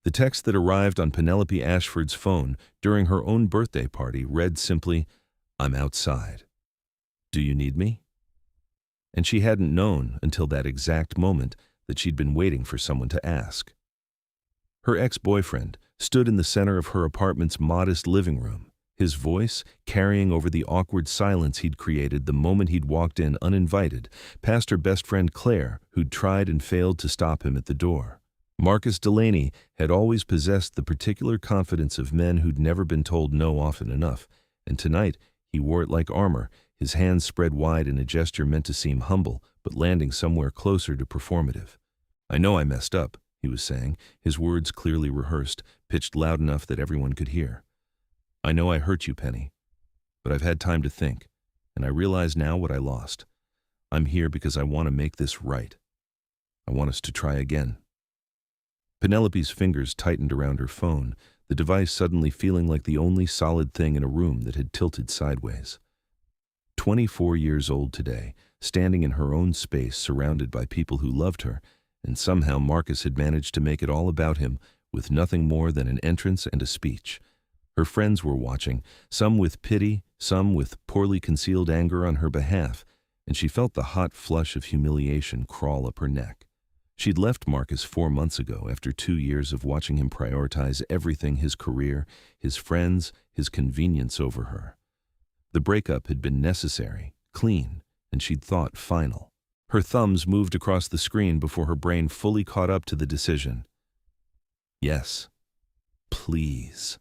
The text that arrived on Penelope Ashford's phone during her own birthday party read simply, "I'm outside. Do you need me?" And she hadn't known until that exact moment that she'd been waiting for someone to ask. Her ex-boyfriend stood in the center of her apartment's modest living room, his voice carrying over the awkward silence he'd created the moment he'd walked in uninvited, past her best friend Claire, who'd tried and failed to stop him at the door. Marcus Delaney had always possessed the particular confidence of men who'd never been told no often enough, and tonight he wore it like armor, his hands spread wide in a gesture meant to seem humble, but landing somewhere closer to performative. "I know I messed up," he was saying, his words clearly rehearsed, pitched loud enough that everyone could hear. "I know I hurt you, Penny, but I've had time to think, and I realize now what I lost. I'm here because I want to make this right. I want us to try again." Penelope's fingers tightened around her phone, the device suddenly feeling like the only solid thing in a room that had tilted sideways. 24 years old today, standing in her own space surrounded by people who loved her, and somehow Marcus had managed to make it all about him with nothing more than an entrance and a speech. Her friends were watching, some with pity, some with poorly concealed anger on her behalf, and she felt the hot flush of humiliation crawl up her neck. She'd left Marcus 4 months ago after 2 years of watching him prioritize everything: his career, his friends, his convenience over her. The breakup had been necessary, clean, and she'd thought final. Her thumbs moved across the screen before her brain fully caught up to the decision. Yes. Please.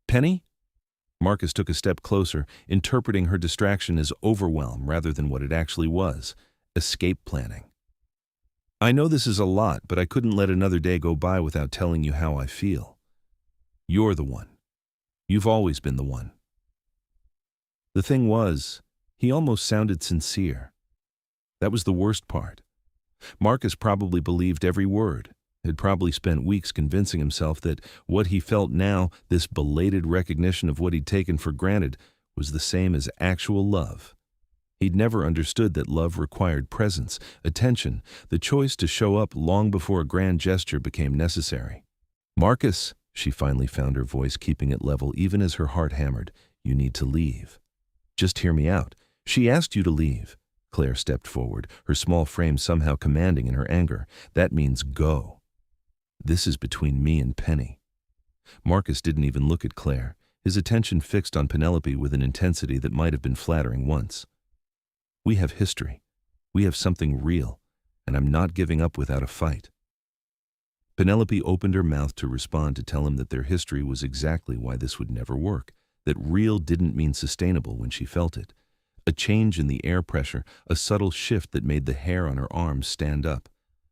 "Penny?" Marcus took a step closer, interpreting her distraction as overwhelm rather than what it actually was: escape planning. "I know this is a lot, but I couldn't let another day go by without telling you how I feel. You're the one. You've always been the one." The thing was, he almost sounded sincere. That was the worst part. Marcus probably believed every word, had probably spent weeks convincing himself that what he felt now, this belated recognition of what he'd taken for granted, was the same as actual love. He'd never understood that love required presence, attention, the choice to show up long before a grand gesture became necessary. "Marcus," she finally found her voice keeping it level even as her heart hammered, "you need to leave. Just hear me out. She asked you to leave." Claire stepped forward, her small frame somehow commanding in her anger. "That means go. This is between me and Penny." Marcus didn't even look at Claire, his attention fixed on Penelope with an intensity that might have been flattering once. "We have history. We have something real, and I'm not giving up without a fight." Penelope opened her mouth to respond, to tell him that their history was exactly why this would never work, that real didn't mean sustainable when she felt it. A change in the air pressure, a subtle shift that made the hair on her arms stand up.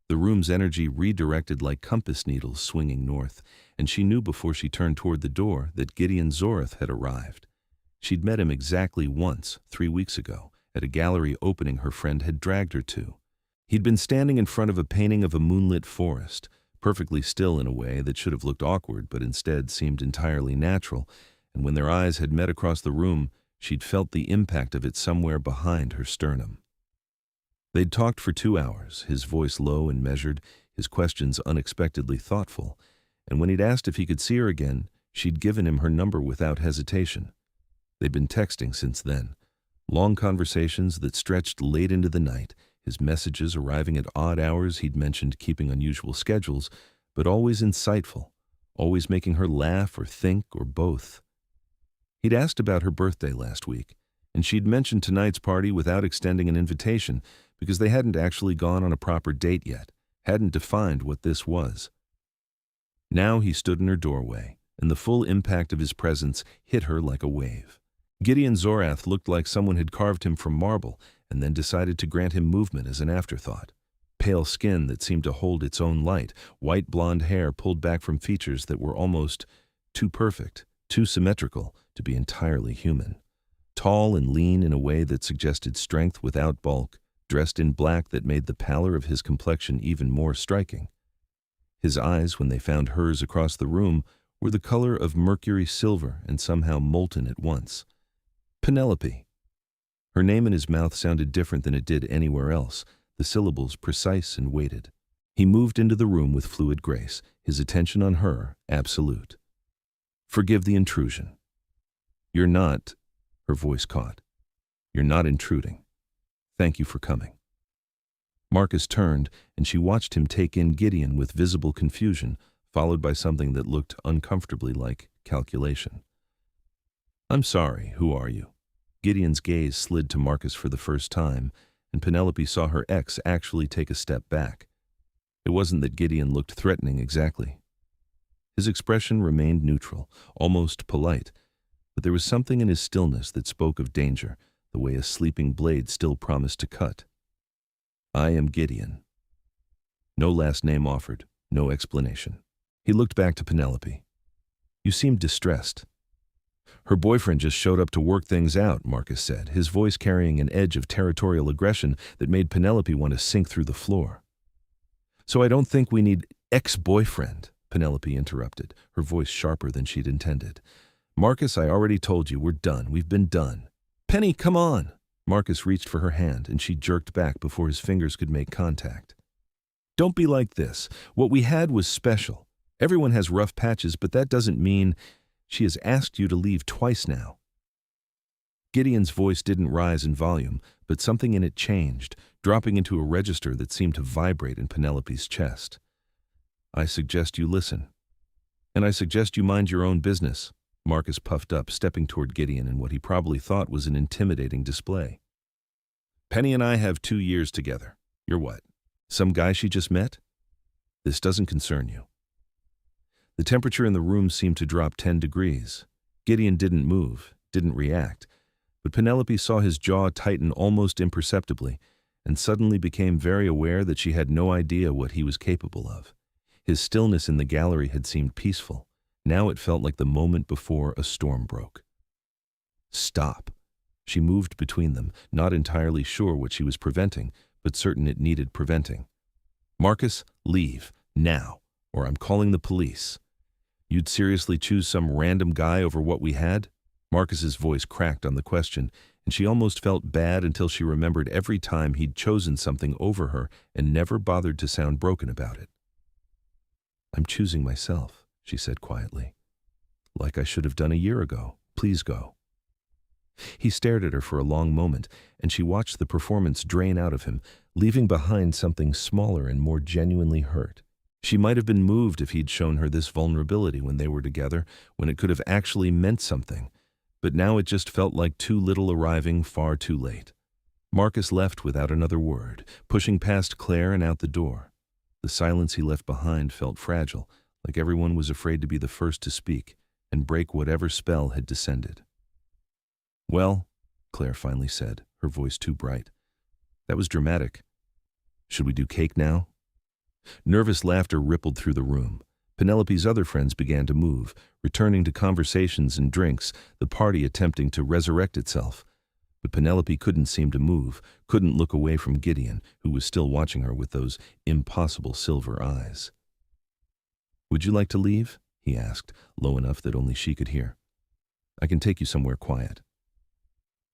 The room's energy redirected like compass needles swinging north, and she knew before she turned toward the door that Gideon Zorath had arrived. She'd met him exactly once, 3 weeks ago, at a gallery opening her friend had dragged her to. He'd been standing in front of a painting of a moonlit forest, perfectly still in a way that should have looked awkward but instead seemed entirely natural, and when their eyes had met across the room, she'd felt the impact of it somewhere behind her sternum. They'd talked for 2 hours, his voice low and measured, his questions unexpectedly thoughtful, and when he'd asked if he could see her again, she'd given him her number without hesitation. They'd been texting since then, long conversations that stretched late into the night, his messages arriving at odd hours. He'd mentioned keeping unusual schedules, but always insightful, always making her laugh or think or both. He'd asked about her birthday last week, and she'd mentioned tonight's party without extending an invitation because they hadn't actually gone on a proper date yet, hadn't defined what this was. Now he stood in her doorway, and the full impact of his presence hit her like a wave. Gideon Zorath looked like someone had carved him from marble and then decided to grant him movement as an afterthought. Pale skin that seemed to hold its own light, white blonde hair pulled back from features that were almost too perfect, too symmetrical to be entirely human. Tall and lean in a way that suggested strength without bulk, dressed in black that made the pallor of his complexion even more striking. His eyes, when they found hers across the room, were the color of mercury silver and somehow molten at once. Penelope. Her name in his mouth sounded different than it did anywhere else, the syllables precise and weighted. He moved into the room with fluid grace, his attention on her absolute. Forgive the intrusion. You're not, her voice caught. You're not intruding. Thank you for coming. Marcus turned, and she watched him take in Gideon with visible confusion, followed by something that looked uncomfortably like calculation. I'm sorry, who are you? Gideon's gaze slid to Marcus for the first time, and Penelope saw her ex actually take a step back. It wasn't that Gideon looked threatening exactly. His expression remained neutral, almost polite, but there was something in his stillness that spoke of danger, the way a sleeping blade still promised to cut. I am Gideon. No last name offered, no explanation. He looked back to Penelope. You seem distressed. Her boyfriend just showed up to work things out, Marcus said, his voice carrying an edge of territorial aggression that made Penelope want to sink through the floor. So I don't think we need ex-boyfriend, Penelope interrupted, her voice sharper than she'd intended. Marcus, I already told you, we're done. We've been done. Penny, come on! Marcus reached for her hand, and she jerked back before his fingers could make contact. Don't be like this. What we had was special. Everyone has rough patches, but that doesn't mean she has asked you to leave twice now. Gideon's voice didn't rise in volume, but something in it changed, dropping into a register that seemed to vibrate in Penelope's chest. I suggest you listen. And I suggest you mind your own business. Marcus puffed up, stepping toward Gideon in what he probably thought was an intimidating display. Penny and I have 2 years together. You're what? Some guy she just met? This doesn't concern you. The temperature in the room seemed to drop 10 degrees. Gideon didn't move, didn't react, but Penelope saw his jaw tighten almost imperceptibly and suddenly became very aware that she had no idea what he was capable of. His stillness in the gallery had seemed peaceful. Now it felt like the moment before a storm broke. Stop. She moved between them, not entirely sure what she was preventing, but certain it needed preventing. Marcus, leave, now, or I'm calling the police. You'd seriously choose some random guy over what we had? Marcus's voice cracked on the question, and she almost felt bad until she remembered every time he'd chosen something over her and never bothered to sound broken about it. I'm choosing myself, she said quietly. Like I should have done a year ago. Please go. He stared at her for a long moment, and she watched the performance drain out of him, leaving behind something smaller and more genuinely hurt. She might have been moved if he'd shown her this vulnerability when they were together, when it could have actually meant something. But now it just felt like too little arriving far too late. Marcus left without another word, pushing past Claire and out the door. The silence he left behind felt fragile, like everyone was afraid to be the first to speak and break whatever spell had descended. Well, Claire finally said, her voice too bright. That was dramatic. Should we do cake now? Nervous laughter rippled through the room. Penelope's other friends began to move, returning to conversations and drinks, the party attempting to resurrect itself. But Penelope couldn't seem to move, couldn't look away from Gideon, who was still watching her with those impossible silver eyes. Would you like to leave? He asked, low enough that only she could hear. I can take you somewhere quiet.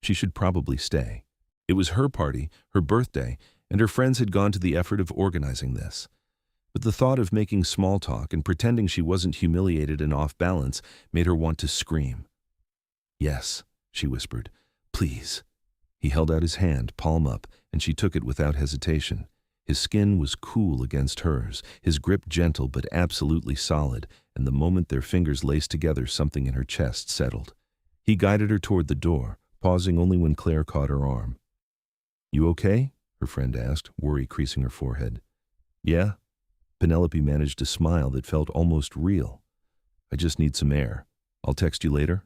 She should probably stay. It was her party, her birthday, and her friends had gone to the effort of organizing this. But the thought of making small talk and pretending she wasn't humiliated and off balance made her want to scream. Yes, she whispered. Please. He held out his hand, palm up, and she took it without hesitation. His skin was cool against hers, his grip gentle but absolutely solid, and the moment their fingers laced together, something in her chest settled. He guided her toward the door, pausing only when Claire caught her arm. You okay? Her friend asked, worry creasing her forehead. Yeah? Penelope managed a smile that felt almost real. I just need some air. I'll text you later.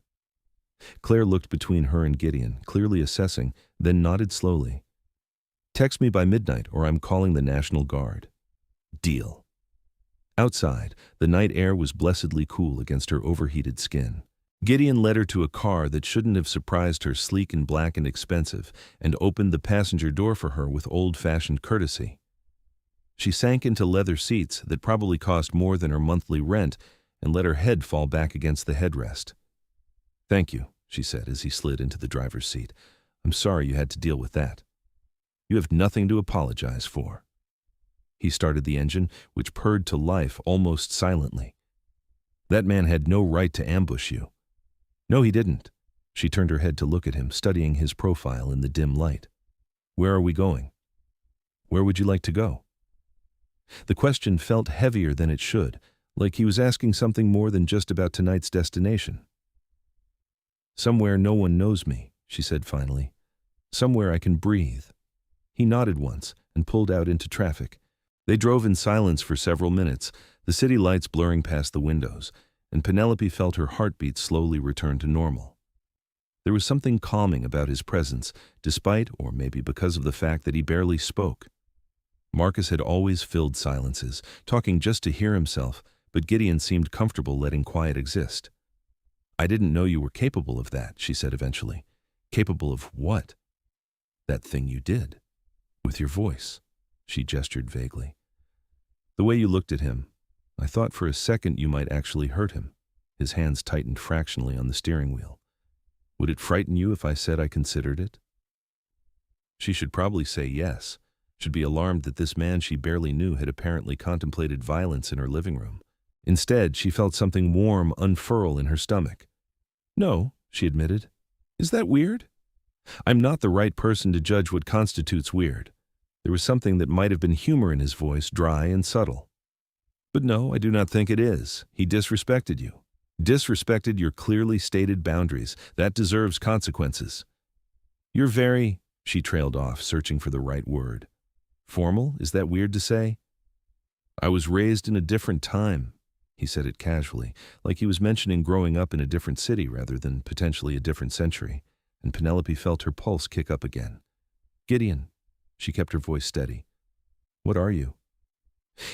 Claire looked between her and Gideon, clearly assessing, then nodded slowly. Text me by midnight or I'm calling the National Guard. Deal. Outside, the night air was blessedly cool against her overheated skin. Gideon led her to a car that shouldn't have surprised her, sleek and black and expensive, and opened the passenger door for her with old-fashioned courtesy. She sank into leather seats that probably cost more than her monthly rent and let her head fall back against the headrest. Thank you, she said as he slid into the driver's seat. I'm sorry you had to deal with that. You have nothing to apologize for. He started the engine, which purred to life almost silently. That man had no right to ambush you. No, he didn't. She turned her head to look at him, studying his profile in the dim light. Where are we going? Where would you like to go? The question felt heavier than it should, like he was asking something more than just about tonight's destination. Somewhere no one knows me, she said finally. Somewhere I can breathe. He nodded once and pulled out into traffic. They drove in silence for several minutes, the city lights blurring past the windows, and Penelope felt her heartbeat slowly return to normal. There was something calming about his presence, despite, or maybe because of the fact that he barely spoke. Marcus had always filled silences, talking just to hear himself, but Gideon seemed comfortable letting quiet exist. I didn't know you were capable of that, she said eventually. Capable of what? That thing you did. With your voice. She gestured vaguely. The way you looked at him, I thought for a second you might actually hurt him. His hands tightened fractionally on the steering wheel. Would it frighten you if I said I considered it? She should probably say yes, should be alarmed that this man she barely knew had apparently contemplated violence in her living room. Instead, she felt something warm unfurl in her stomach. No, she admitted. Is that weird? I'm not the right person to judge what constitutes weird. There was something that might have been humor in his voice, dry and subtle. But no, I do not think it is. He disrespected you. Disrespected your clearly stated boundaries. That deserves consequences. You're very, she trailed off, searching for the right word. Formal? Is that weird to say? I was raised in a different time. He said it casually, like he was mentioning growing up in a different city rather than potentially a different century, and Penelope felt her pulse kick up again. Gideon, she kept her voice steady. What are you?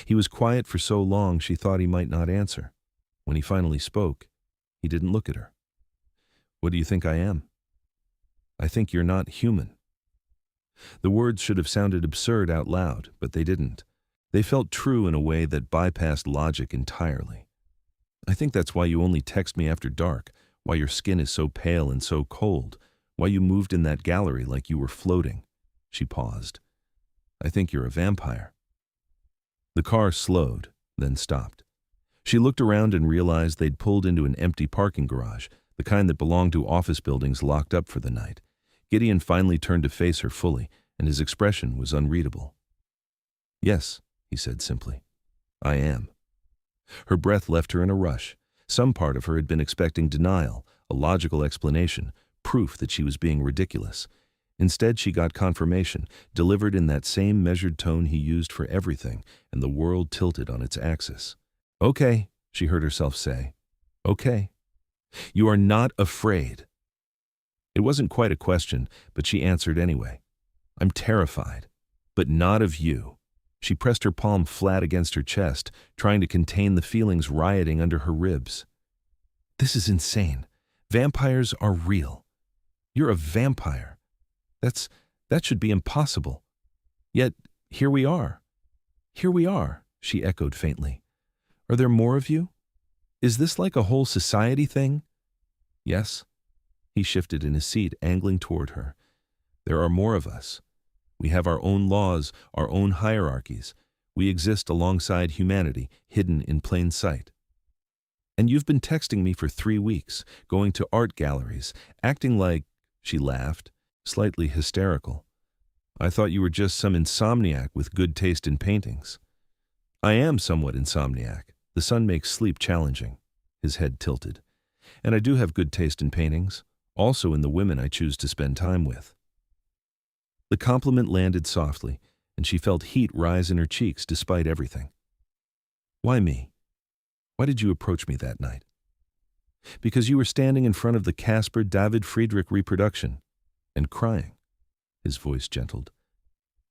He was quiet for so long she thought he might not answer. When he finally spoke, he didn't look at her. What do you think I am? I think you're not human. The words should have sounded absurd out loud, but they didn't. They felt true in a way that bypassed logic entirely. I think that's why you only text me after dark, why your skin is so pale and so cold, why you moved in that gallery like you were floating. She paused. I think you're a vampire. The car slowed, then stopped. She looked around and realized they'd pulled into an empty parking garage, the kind that belonged to office buildings locked up for the night. Gideon finally turned to face her fully, and his expression was unreadable. Yes, he said simply. I am. Her breath left her in a rush. Some part of her had been expecting denial, a logical explanation, proof that she was being ridiculous. Instead, she got confirmation, delivered in that same measured tone he used for everything, and the world tilted on its axis. Okay, she heard herself say. Okay. You are not afraid. It wasn't quite a question, but she answered anyway. I'm terrified, but not of you. She pressed her palm flat against her chest, trying to contain the feelings rioting under her ribs. This is insane. Vampires are real. You're a vampire. That should be impossible. Yet, here we are. Here we are, she echoed faintly. Are there more of you? Is this like a whole society thing? Yes. He shifted in his seat, angling toward her. There are more of us. We have our own laws, our own hierarchies. We exist alongside humanity, hidden in plain sight. And you've been texting me for 3 weeks, going to art galleries, acting like, she laughed, slightly hysterical. I thought you were just some insomniac with good taste in paintings. I am somewhat insomniac. The sun makes sleep challenging. His head tilted. And I do have good taste in paintings, also in the women I choose to spend time with. The compliment landed softly, and she felt heat rise in her cheeks despite everything. Why me? Why did you approach me that night? Because you were standing in front of the Caspar David Friedrich reproduction and crying. His voice gentled.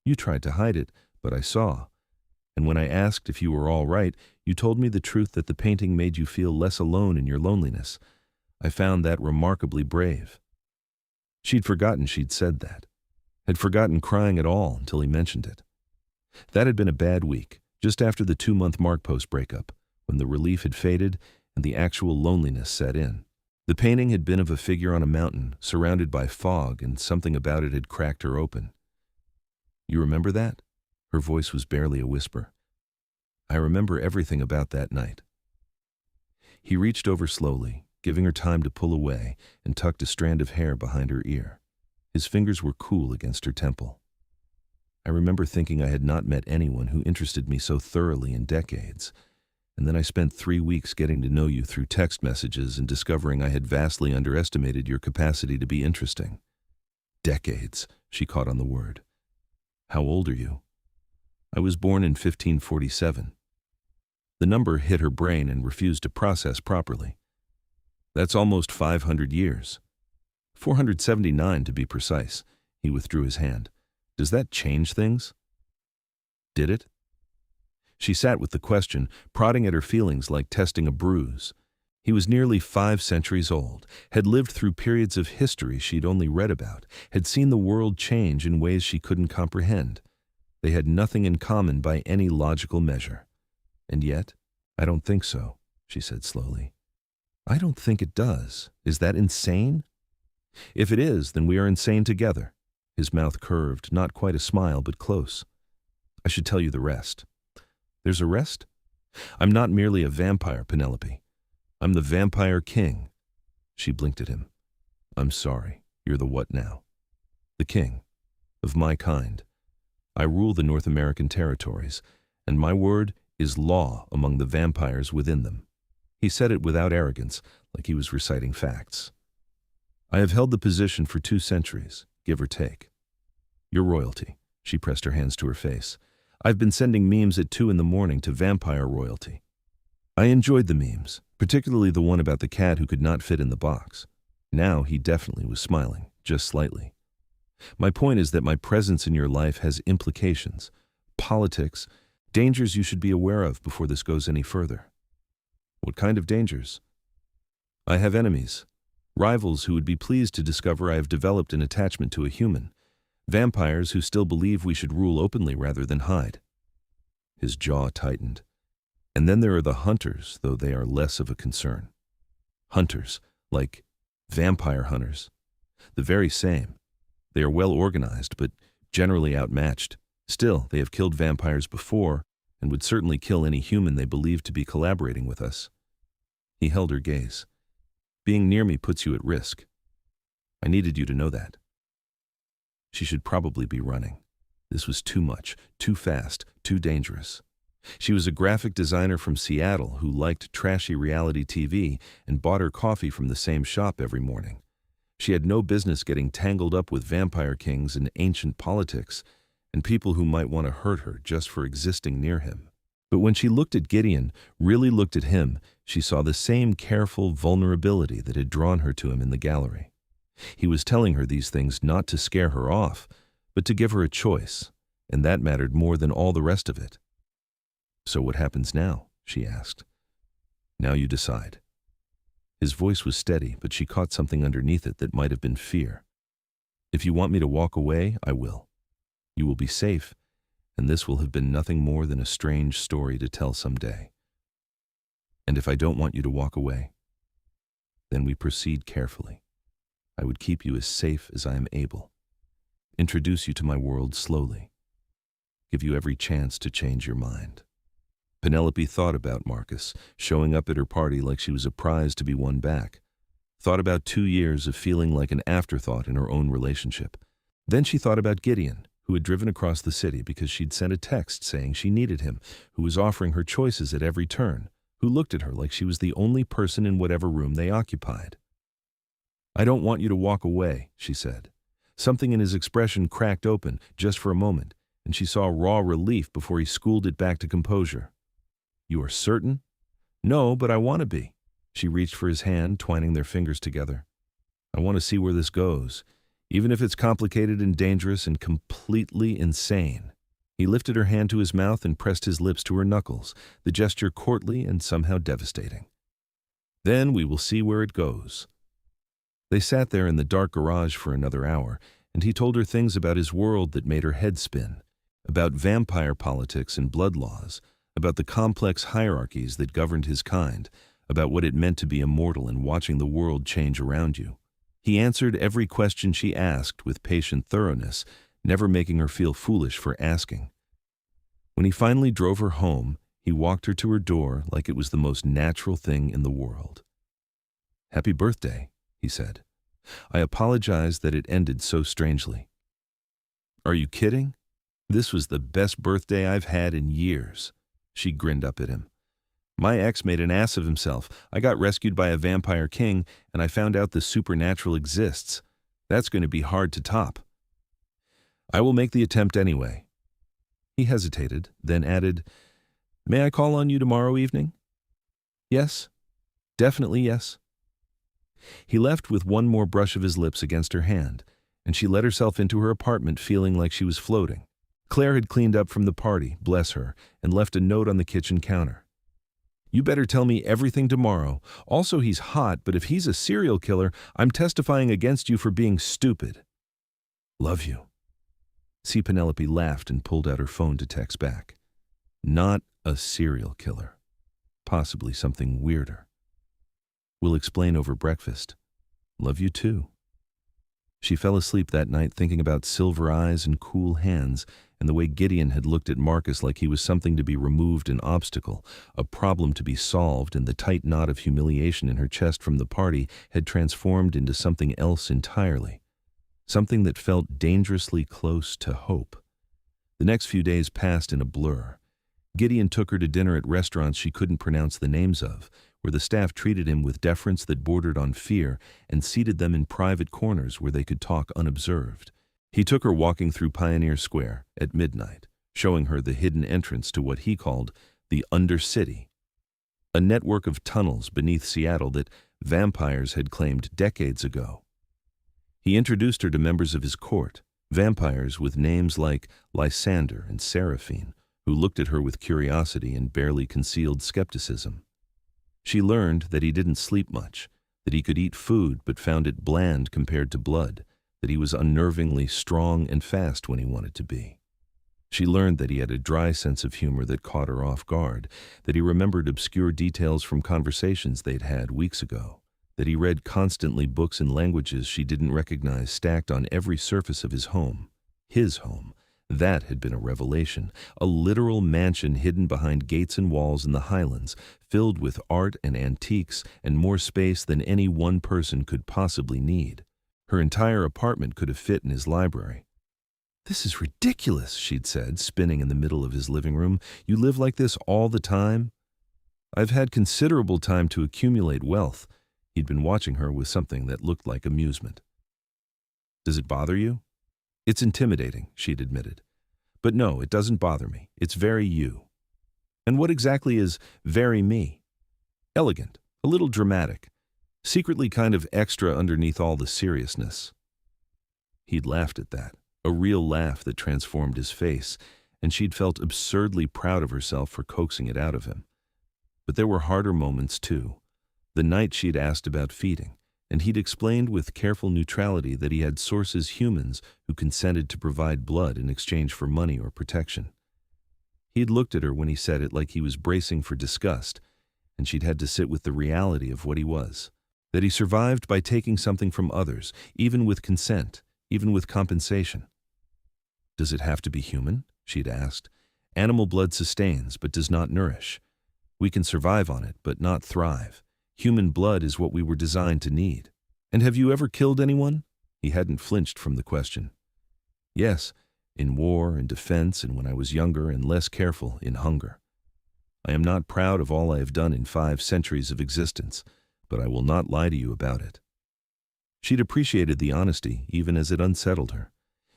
You tried to hide it, but I saw. And when I asked if you were all right, you told me the truth that the painting made you feel less alone in your loneliness. I found that remarkably brave. She'd forgotten she'd said that. Had forgotten crying at all until he mentioned it. That had been a bad week, just after the 2-month Markpost breakup, when the relief had faded and the actual loneliness set in. The painting had been of a figure on a mountain, surrounded by fog, and something about it had cracked her open. You remember that? Her voice was barely a whisper. I remember everything about that night. He reached over slowly, giving her time to pull away, and tucked a strand of hair behind her ear. His fingers were cool against her temple. I remember thinking I had not met anyone who interested me so thoroughly in decades, and then I spent 3 weeks getting to know you through text messages and discovering I had vastly underestimated your capacity to be interesting. Decades, she caught on the word. How old are you? I was born in 1547. The number hit her brain and refused to process properly. That's almost 500 years. 479 to be precise. He withdrew his hand. Does that change things? Did it? She sat with the question, prodding at her feelings like testing a bruise. He was nearly 5 centuries old, had lived through periods of history she'd only read about, had seen the world change in ways she couldn't comprehend. They had nothing in common by any logical measure. And yet, I don't think so, she said slowly. I don't think it does. Is that insane? If it is, then we are insane together. His mouth curved, not quite a smile, but close. I should tell you the rest. There's a rest? I'm not merely a vampire, Penelope. I'm the vampire king. She blinked at him. I'm sorry. You're the what now? The king. Of my kind. I rule the North American territories, and my word is law among the vampires within them. He said it without arrogance, like he was reciting facts. I have held the position for 2 centuries, give or take. Your royalty. She pressed her hands to her face. I've been sending memes at 2 in the morning to vampire royalty. I enjoyed the memes, particularly the one about the cat who could not fit in the box. Now he definitely was smiling, just slightly. My point is that my presence in your life has implications, politics, dangers you should be aware of before this goes any further. What kind of dangers? I have enemies, rivals who would be pleased to discover I have developed an attachment to a human, vampires who still believe we should rule openly rather than hide. His jaw tightened. And then there are the hunters, though they are less of a concern. Hunters, like vampire hunters. The very same. They are well organized, but generally outmatched. Still, they have killed vampires before, and would certainly kill any human they believe to be collaborating with us. He held her gaze. Being near me puts you at risk. I needed you to know that. She should probably be running. This was too much, too fast, too dangerous. She was a graphic designer from Seattle who liked trashy reality TV and bought her coffee from the same shop every morning. She had no business getting tangled up with vampire kings and ancient politics and people who might want to hurt her just for existing near him. But when she looked at Gideon, really looked at him, she saw the same careful vulnerability that had drawn her to him in the gallery. He was telling her these things not to scare her off, but to give her a choice, and that mattered more than all the rest of it. So what happens now? She asked. Now you decide. His voice was steady, but she caught something underneath it that might have been fear. If you want me to walk away, I will. You will be safe, and this will have been nothing more than a strange story to tell someday. And if I don't want you to walk away, then we proceed carefully. I would keep you as safe as I am able. Introduce you to my world slowly. Give you every chance to change your mind. Penelope thought about Marcus, showing up at her party like she was a prize to be won back. Thought about 2 years of feeling like an afterthought in her own relationship. Then she thought about Gideon, who had driven across the city because she'd sent a text saying she needed him, who was offering her choices at every turn, who looked at her like she was the only person in whatever room they occupied. I don't want you to walk away, she said. Something in his expression cracked open, just for a moment, and she saw raw relief before he schooled it back to composure. You are certain? No, but I want to be. She reached for his hand, twining their fingers together. I want to see where this goes, even if it's complicated and dangerous and completely insane. He lifted her hand to his mouth and pressed his lips to her knuckles, the gesture courtly and somehow devastating. Then we will see where it goes. They sat there in the dark garage for another hour, and he told her things about his world that made her head spin, about vampire politics and blood laws, about the complex hierarchies that governed his kind, about what it meant to be immortal and watching the world change around you. He answered every question she asked with patient thoroughness, never making her feel foolish for asking. When he finally drove her home, he walked her to her door like it was the most natural thing in the world. "Happy birthday," he said. "I apologize that it ended so strangely." "Are you kidding? This was the best birthday I've had in years." She grinned up at him. "My ex made an ass of himself. I got rescued by a vampire king, and I found out the supernatural exists. That's going to be hard to top." "I will make the attempt anyway." He hesitated, then added, "May I call on you tomorrow evening?" "Yes. Definitely yes." He left with one more brush of his lips against her hand, and she let herself into her apartment feeling like she was floating. Claire had cleaned up from the party, bless her, and left a note on the kitchen counter. "You better tell me everything tomorrow. Also, he's hot, but if he's a serial killer, I'm testifying against you for being stupid. Love you." See, Penelope laughed and pulled out her phone to text back. Not a serial killer. Possibly something weirder. "We'll explain over breakfast. Love you too." She fell asleep that night thinking about silver eyes and cool hands, and the way Gideon had looked at Marcus like he was something to be removed, an obstacle, a problem to be solved, and the tight knot of humiliation in her chest from the party had transformed into something else entirely. Something that felt dangerously close to hope. The next few days passed in a blur. Gideon took her to dinner at restaurants she couldn't pronounce the names of, where the staff treated him with deference that bordered on fear and seated them in private corners where they could talk unobserved. He took her walking through Pioneer Square at midnight, showing her the hidden entrance to what he called the Undercity, a network of tunnels beneath Seattle that vampires had claimed decades ago. He introduced her to members of his court, vampires with names like Lysander and Seraphine, who looked at her with curiosity and barely concealed skepticism. She learned that he didn't sleep much, that he could eat food but found it bland compared to blood, that he was unnervingly strong and fast when he wanted to be. She learned that he had a dry sense of humor that caught her off guard, that he remembered obscure details from conversations they'd had weeks ago, that he read constantly books in languages she didn't recognize stacked on every surface of his home. His home. That had been a revelation, a literal mansion hidden behind gates and walls in the Highlands, filled with art and antiques and more space than any one person could possibly need. Her entire apartment could have fit in his library. "This is ridiculous," she'd said, spinning in the middle of his living room. "You live like this all the time?" "I've had considerable time to accumulate wealth." He'd been watching her with something that looked like amusement. "Does it bother you?" "It's intimidating," she'd admitted. "But no, it doesn't bother me. It's very you." "And what exactly is very me?" "Elegant, a little dramatic, secretly kind of extra underneath all the seriousness." He'd laughed at that, a real laugh that transformed his face, and she'd felt absurdly proud of herself for coaxing it out of him. But there were harder moments, too. The night she'd asked about feeding, and he'd explained with careful neutrality that he had sources, humans, who consented to provide blood in exchange for money or protection. He'd looked at her when he said it like he was bracing for disgust, and she'd had to sit with the reality of what he was, that he survived by taking something from others, even with consent, even with compensation. "Does it have to be human?" she'd asked. "Animal blood sustains, but does not nourish. We can survive on it, but not thrive. Human blood is what we were designed to need." "And have you ever killed anyone?" He hadn't flinched from the question. "Yes, in war and defense, and when I was younger and less careful, in hunger. I am not proud of all I have done in 5 centuries of existence, but I will not lie to you about it." She'd appreciated the honesty, even as it unsettled her.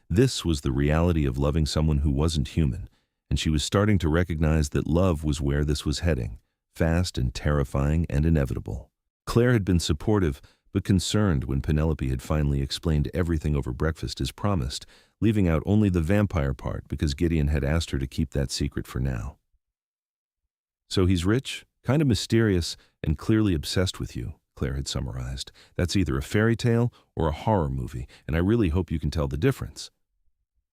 This was the reality of loving someone who wasn't human, and she was starting to recognize that love was where this was heading. Fast and terrifying and inevitable. Claire had been supportive, but concerned when Penelope had finally explained everything over breakfast as promised, leaving out only the vampire part because Gideon had asked her to keep that secret for now. "So he's rich, kind of mysterious, and clearly obsessed with you," Claire had summarized. "That's either a fairy tale or a horror movie, and I really hope you can tell the difference."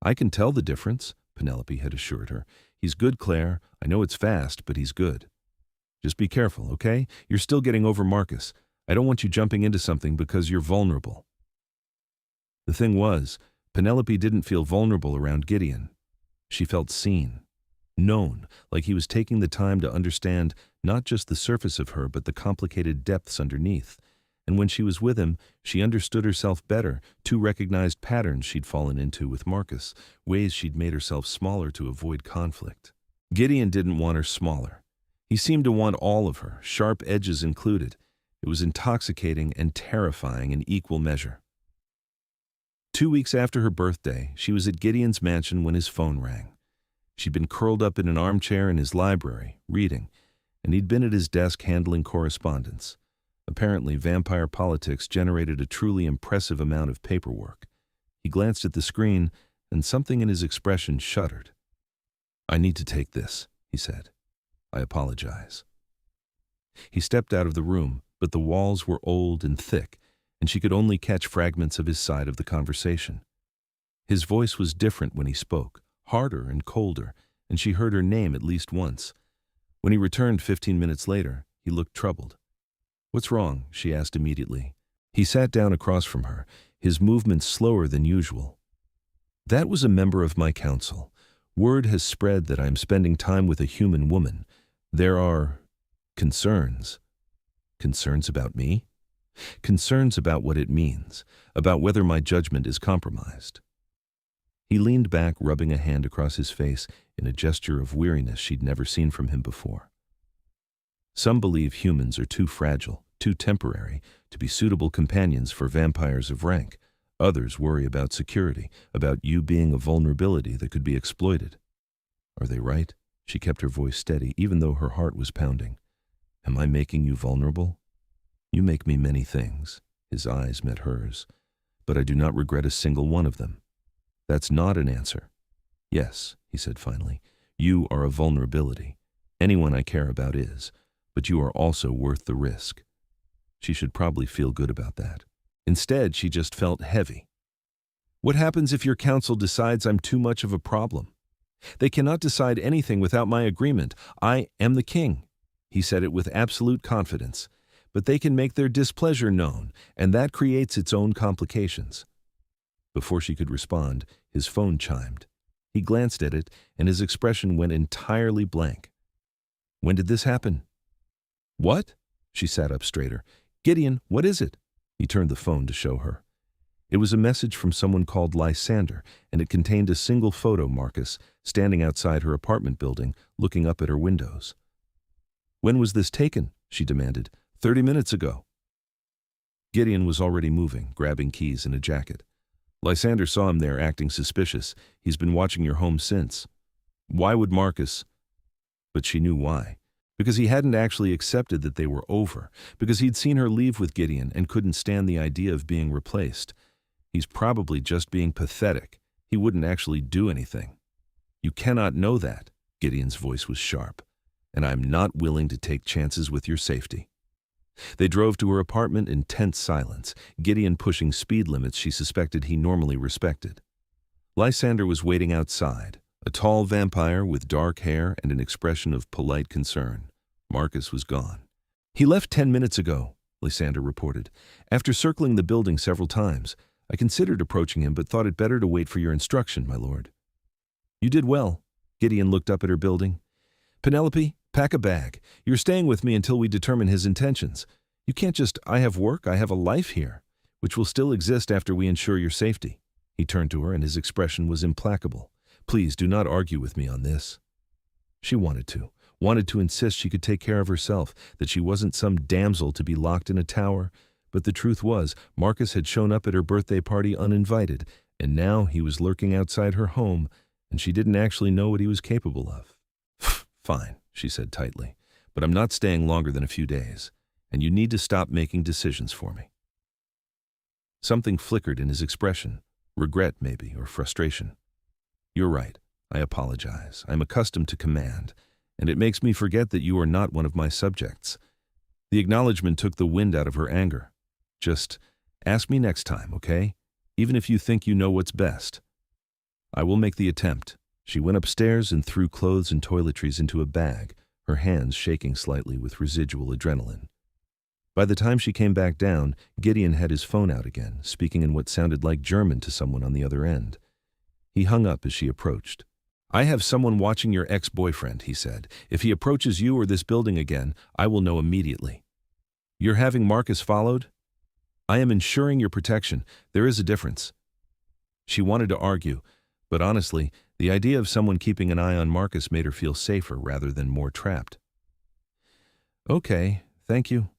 "I can tell the difference," Penelope had assured her. "He's good, Claire. I know it's fast, but he's good. Just be careful, okay? You're still getting over Marcus. I don't want you jumping into something because you're vulnerable." The thing was, Penelope didn't feel vulnerable around Gideon. She felt seen. known, like he was taking the time to understand not just the surface of her but the complicated depths underneath. And when she was with him, she understood herself better, too recognized patterns she'd fallen into with Marcus, ways she'd made herself smaller to avoid conflict. Gideon didn't want her smaller. He seemed to want all of her, sharp edges included. It was intoxicating and terrifying in equal measure. 2 weeks after her birthday, she was at Gideon's mansion when his phone rang. She'd been curled up in an armchair in his library, reading, and he'd been at his desk handling correspondence. Apparently, vampire politics generated a truly impressive amount of paperwork. He glanced at the screen, and something in his expression shuddered. "I need to take this," he said. "I apologize." He stepped out of the room, but the walls were old and thick, and she could only catch fragments of his side of the conversation. His voice was different when he spoke, harder and colder, and she heard her name at least once. When he returned 15 minutes later, he looked troubled. "What's wrong?" she asked immediately. He sat down across from her, his movements slower than usual. "That was a member of my council. Word has spread that I am spending time with a human woman. There are concerns." "Concerns about me?" "Concerns about what it means, about whether my judgment is compromised." He leaned back, rubbing a hand across his face in a gesture of weariness she'd never seen from him before. "Some believe humans are too fragile, too temporary, to be suitable companions for vampires of rank. Others worry about security, about you being a vulnerability that could be exploited." "Are they right?" She kept her voice steady, even though her heart was pounding. "Am I making you vulnerable?" "You make me many things." His eyes met hers. "But I do not regret a single one of them." "That's not an answer." "Yes," he said finally. "You are a vulnerability. Anyone I care about is. But you are also worth the risk." She should probably feel good about that. Instead, she just felt heavy. "What happens if your council decides I'm too much of a problem? They cannot decide anything without my agreement. I am the king." He said it with absolute confidence. "But they can make their displeasure known, and that creates its own complications." Before she could respond, his phone chimed. He glanced at it, and his expression went entirely blank. "When did this happen?" "What?" She sat up straighter. "Gideon, what is it?" He turned the phone to show her. It was a message from someone called Lysander, and it contained a single photo Marcus, standing outside her apartment building, looking up at her windows. "When was this taken?" she demanded. 30 minutes ago." Gideon was already moving, grabbing keys and a jacket. "Lysander saw him there acting suspicious. He's been watching your home since." "Why would Marcus?" But she knew why. Because he hadn't actually accepted that they were over. Because he'd seen her leave with Gideon and couldn't stand the idea of being replaced. He's probably just being pathetic. He wouldn't actually do anything. "You cannot know that." Gideon's voice was sharp. "And I'm not willing to take chances with your safety." They drove to her apartment in tense silence, Gideon pushing speed limits she suspected he normally respected. Lysander was waiting outside, a tall vampire with dark hair and an expression of polite concern. Marcus was gone. "He left 10 minutes ago," Lysander reported. "After circling the building several times, I considered approaching him but thought it better to wait for your instruction, my lord." "You did well." Gideon looked up at her building. "Penelope, pack a bag. You're staying with me until we determine his intentions. You can't just, I have work, I have a life here, which will still exist after we ensure your safety." He turned to her and his expression was implacable. "Please do not argue with me on this." She wanted to insist she could take care of herself, that she wasn't some damsel to be locked in a tower. But the truth was, Marcus had shown up at her birthday party uninvited, and now he was lurking outside her home, and she didn't actually know what he was capable of. "Fine," she said tightly, "but I'm not staying longer than a few days, and you need to stop making decisions for me." Something flickered in his expression, regret maybe, or frustration. "You're right. I apologize. I'm accustomed to command, and it makes me forget that you are not one of my subjects." The acknowledgement took the wind out of her anger. "Just ask me next time, okay? Even if you think you know what's best." "I will make the attempt." She went upstairs and threw clothes and toiletries into a bag, her hands shaking slightly with residual adrenaline. By the time she came back down, Gideon had his phone out again, speaking in what sounded like German to someone on the other end. He hung up as she approached. I have someone watching your ex-boyfriend, he said. If he approaches you or this building again, I will know immediately. You're having Marcus followed? I am ensuring your protection. There is a difference. She wanted to argue, but honestly, the idea of someone keeping an eye on Marcus made her feel safer rather than more trapped. Okay, thank you.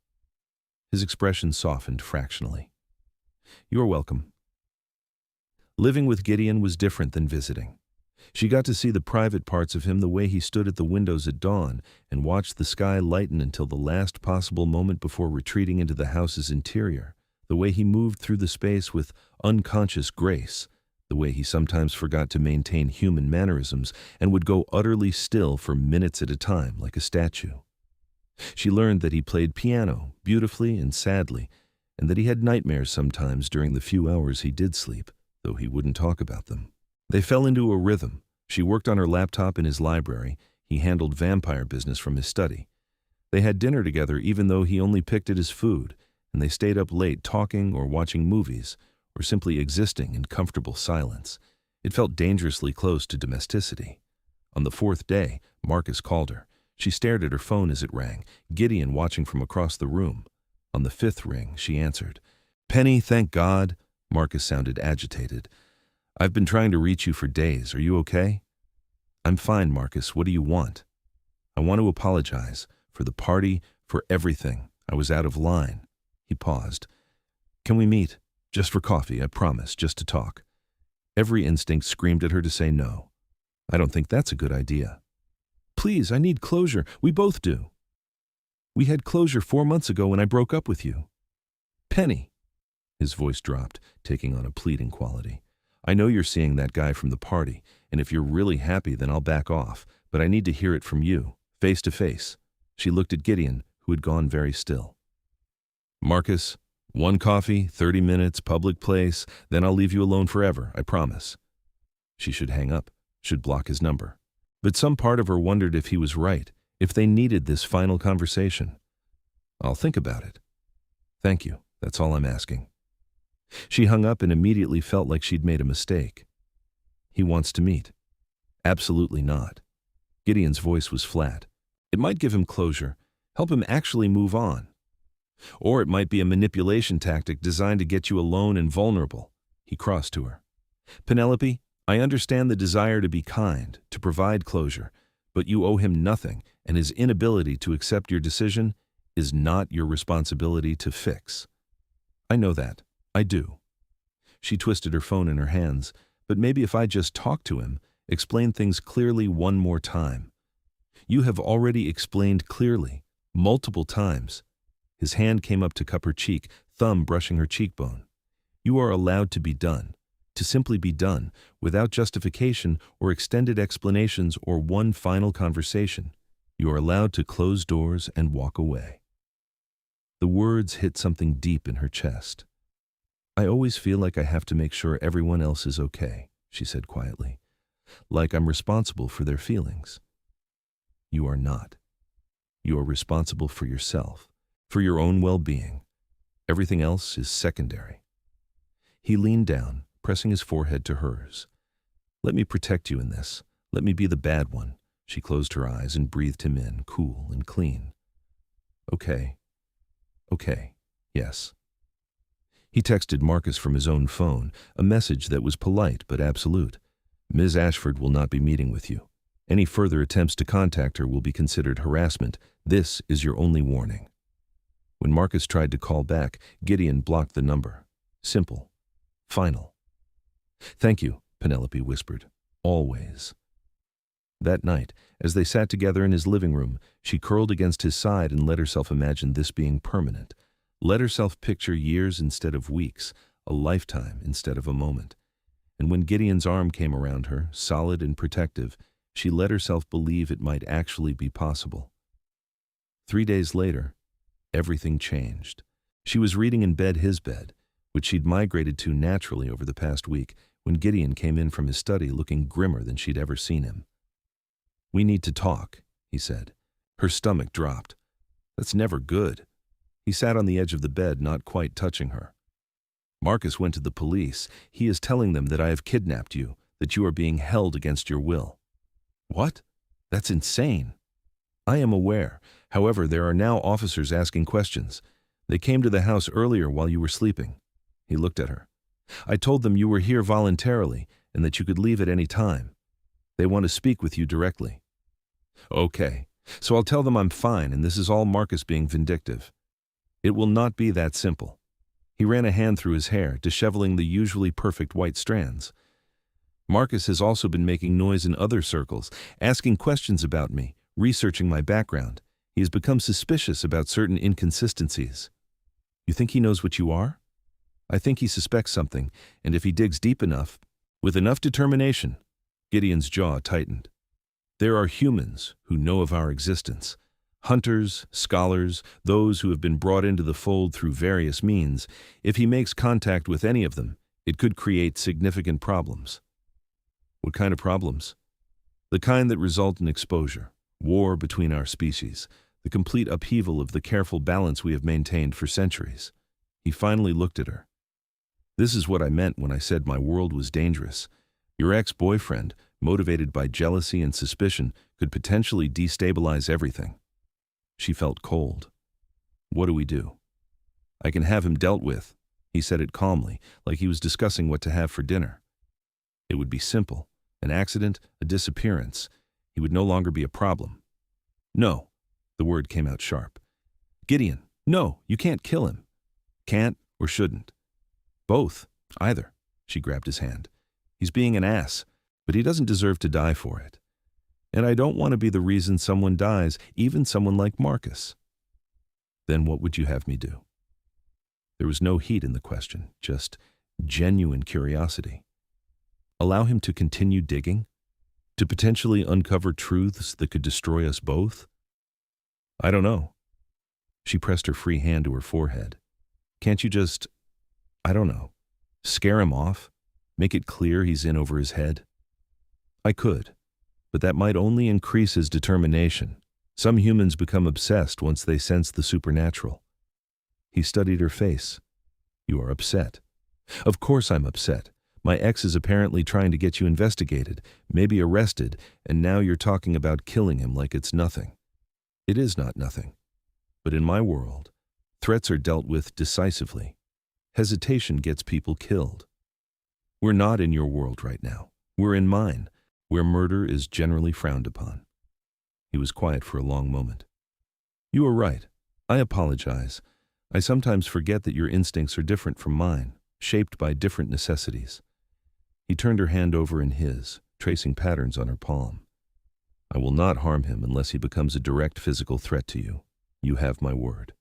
His expression softened fractionally. You're welcome. Living with Gideon was different than visiting. She got to see the private parts of him, the way he stood at the windows at dawn and watched the sky lighten until the last possible moment before retreating into the house's interior, the way he moved through the space with unconscious grace, the way he sometimes forgot to maintain human mannerisms and would go utterly still for minutes at a time like a statue. She learned that he played piano beautifully and sadly, and that he had nightmares sometimes during the few hours he did sleep, though he wouldn't talk about them. They fell into a rhythm. She worked on her laptop in his library. He handled vampire business from his study. They had dinner together even though he only picked at his food, and they stayed up late talking or watching movies, or simply existing in comfortable silence. It felt dangerously close to domesticity. On the fourth day, Marcus called her. She stared at her phone as it rang, Gideon watching from across the room. On the fifth ring, she answered. Penny, thank God. Marcus sounded agitated. I've been trying to reach you for days. Are you okay? I'm fine, Marcus. What do you want? I want to apologize. For the party, for everything. I was out of line. He paused. Can we meet? Just for coffee, I promise, just to talk. Every instinct screamed at her to say no. I don't think that's a good idea. Please, I need closure. We both do. We had closure 4 months ago when I broke up with you. Penny. His voice dropped, taking on a pleading quality. I know you're seeing that guy from the party, and if you're really happy, then I'll back off, but I need to hear it from you, face to face. She looked at Gideon, who had gone very still. Marcus, 1 coffee, 30 minutes, public place, then I'll leave you alone forever, I promise. She should hang up, should block his number. But some part of her wondered if he was right, if they needed this final conversation. I'll think about it. Thank you, that's all I'm asking. She hung up and immediately felt like she'd made a mistake. He wants to meet. Absolutely not. Gideon's voice was flat. It might give him closure, help him actually move on. Or it might be a manipulation tactic designed to get you alone and vulnerable. He crossed to her. Penelope, I understand the desire to be kind, to provide closure, but you owe him nothing, and his inability to accept your decision is not your responsibility to fix. I know that. I do. She twisted her phone in her hands, but maybe if I just talk to him, explain things clearly one more time. You have already explained clearly, multiple times. His hand came up to cup her cheek, thumb brushing her cheekbone. You are allowed to be done, to simply be done, without justification or extended explanations or one final conversation. You are allowed to close doors and walk away. The words hit something deep in her chest. I always feel like I have to make sure everyone else is okay, she said quietly, like I'm responsible for their feelings. You are not. You are responsible for yourself, for your own well-being. Everything else is secondary. He leaned down, pressing his forehead to hers. Let me protect you in this. Let me be the bad one. She closed her eyes and breathed him in, cool and clean. Okay. Okay. Yes. He texted Marcus from his own phone, a message that was polite but absolute. Ms. Ashford will not be meeting with you. Any further attempts to contact her will be considered harassment. This is your only warning. When Marcus tried to call back, Gideon blocked the number. Simple. Final. Thank you, Penelope whispered. Always. That night, as they sat together in his living room, she curled against his side and let herself imagine this being permanent. Let herself picture years instead of weeks, a lifetime instead of a moment. And when Gideon's arm came around her, solid and protective, she let herself believe it might actually be possible. 3 days later, everything changed. She was reading in bed, his bed, which she'd migrated to naturally over the past week, when Gideon came in from his study looking grimmer than she'd ever seen him. We need to talk, he said. Her stomach dropped. That's never good. He sat on the edge of the bed, not quite touching her. Marcus went to the police. He is telling them that I have kidnapped you, that you are being held against your will. What? That's insane. I am aware. However, there are now officers asking questions. They came to the house earlier while you were sleeping. He looked at her. I told them you were here voluntarily and that you could leave at any time. They want to speak with you directly. Okay, so I'll tell them I'm fine and this is all Marcus being vindictive. It will not be that simple. He ran a hand through his hair, disheveling the usually perfect white strands. Marcus has also been making noise in other circles, asking questions about me, researching my background. He has become suspicious about certain inconsistencies. You think he knows what you are? I think he suspects something, and if he digs deep enough, with enough determination, Gideon's jaw tightened. There are humans who know of our existence. Hunters, scholars, those who have been brought into the fold through various means. If he makes contact with any of them, it could create significant problems. What kind of problems? The kind that result in exposure, war between our species, the complete upheaval of the careful balance we have maintained for centuries. He finally looked at her. This is what I meant when I said my world was dangerous. Your ex-boyfriend, motivated by jealousy and suspicion, could potentially destabilize everything. She felt cold. What do we do? I can have him dealt with. He said it calmly, like he was discussing what to have for dinner. It would be simple. An accident, a disappearance. He would no longer be a problem. No. The word came out sharp. Gideon, no, you can't kill him. Can't or shouldn't. Both, either. She grabbed his hand. He's being an ass, but he doesn't deserve to die for it. And I don't want to be the reason someone dies, even someone like Marcus. Then what would you have me do? There was no heat in the question, just genuine curiosity. Allow him to continue digging? To potentially uncover truths that could destroy us both? I don't know. She pressed her free hand to her forehead. Can't you just, I don't know, scare him off? Make it clear he's in over his head? I could, but that might only increase his determination. Some humans become obsessed once they sense the supernatural. He studied her face. You are upset. Of course I'm upset. My ex is apparently trying to get you investigated, maybe arrested, and now you're talking about killing him like it's nothing. It is not nothing. But in my world, threats are dealt with decisively. Hesitation gets people killed. We're not in your world right now. We're in mine, where murder is generally frowned upon. He was quiet for a long moment. You are right. I apologize. I sometimes forget that your instincts are different from mine, shaped by different necessities. He turned her hand over in his, tracing patterns on her palm. I will not harm him unless he becomes a direct physical threat to you. You have my word.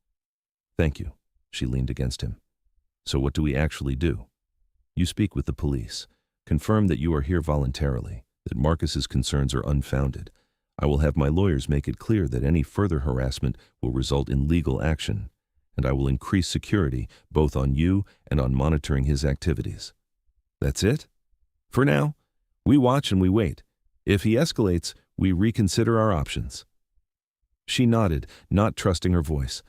Thank you. She leaned against him. So what do we actually do? You speak with the police. Confirm that you are here voluntarily, that Marcus's concerns are unfounded. I will have my lawyers make it clear that any further harassment will result in legal action, and I will increase security both on you and on monitoring his activities. That's it? For now, we watch and we wait. If he escalates, we reconsider our options. She nodded, not trusting her voice.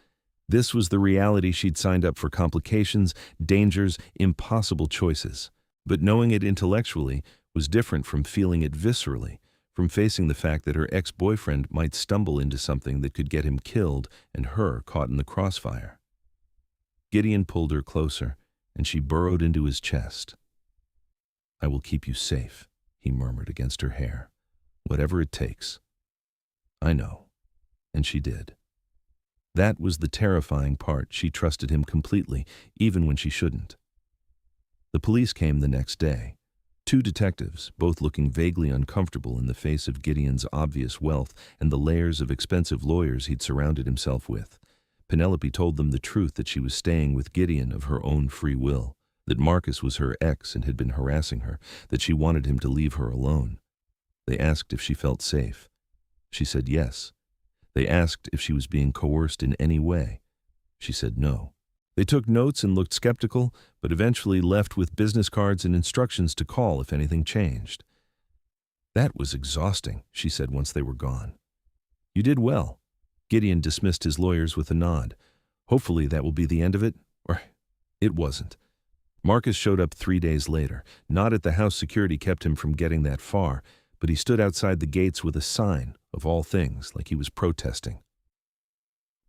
This was the reality she'd signed up for: complications, dangers, impossible choices. But knowing it intellectually was different from feeling it viscerally, from facing the fact that her ex-boyfriend might stumble into something that could get him killed and her caught in the crossfire. Gideon pulled her closer, and she burrowed into his chest. I will keep you safe, he murmured against her hair. Whatever it takes. I know. And she did. That was the terrifying part. She trusted him completely, even when she shouldn't. The police came the next day. 2 detectives, both looking vaguely uncomfortable in the face of Gideon's obvious wealth and the layers of expensive lawyers he'd surrounded himself with. Penelope told them the truth, that she was staying with Gideon of her own free will, that Marcus was her ex and had been harassing her, that she wanted him to leave her alone. They asked if she felt safe. She said yes. They asked if she was being coerced in any way. She said no. They took notes and looked skeptical, but eventually left with business cards and instructions to call if anything changed. That was exhausting, she said once they were gone. You did well. Gideon dismissed his lawyers with a nod. Hopefully that will be the end of it. Or it wasn't. Marcus showed up 3 days later. Not at the house. Security kept him from getting that far, but he stood outside the gates with a sign, of all things, like he was protesting.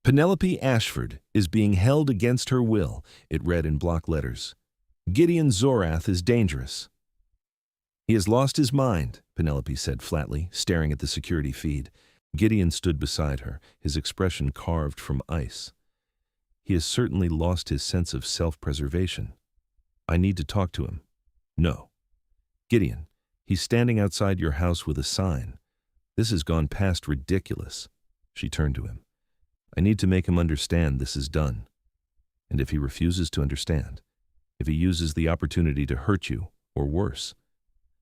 Penelope Ashford is being held against her will, it read in block letters. Gideon Zorath is dangerous. He has lost his mind, Penelope said flatly, staring at the security feed. Gideon stood beside her, his expression carved from ice. He has certainly lost his sense of self-preservation. I need to talk to him. No. Gideon, he's standing outside your house with a sign. This has gone past ridiculous. She turned to him. I need to make him understand this is done. And if he refuses to understand, if he uses the opportunity to hurt you, or worse,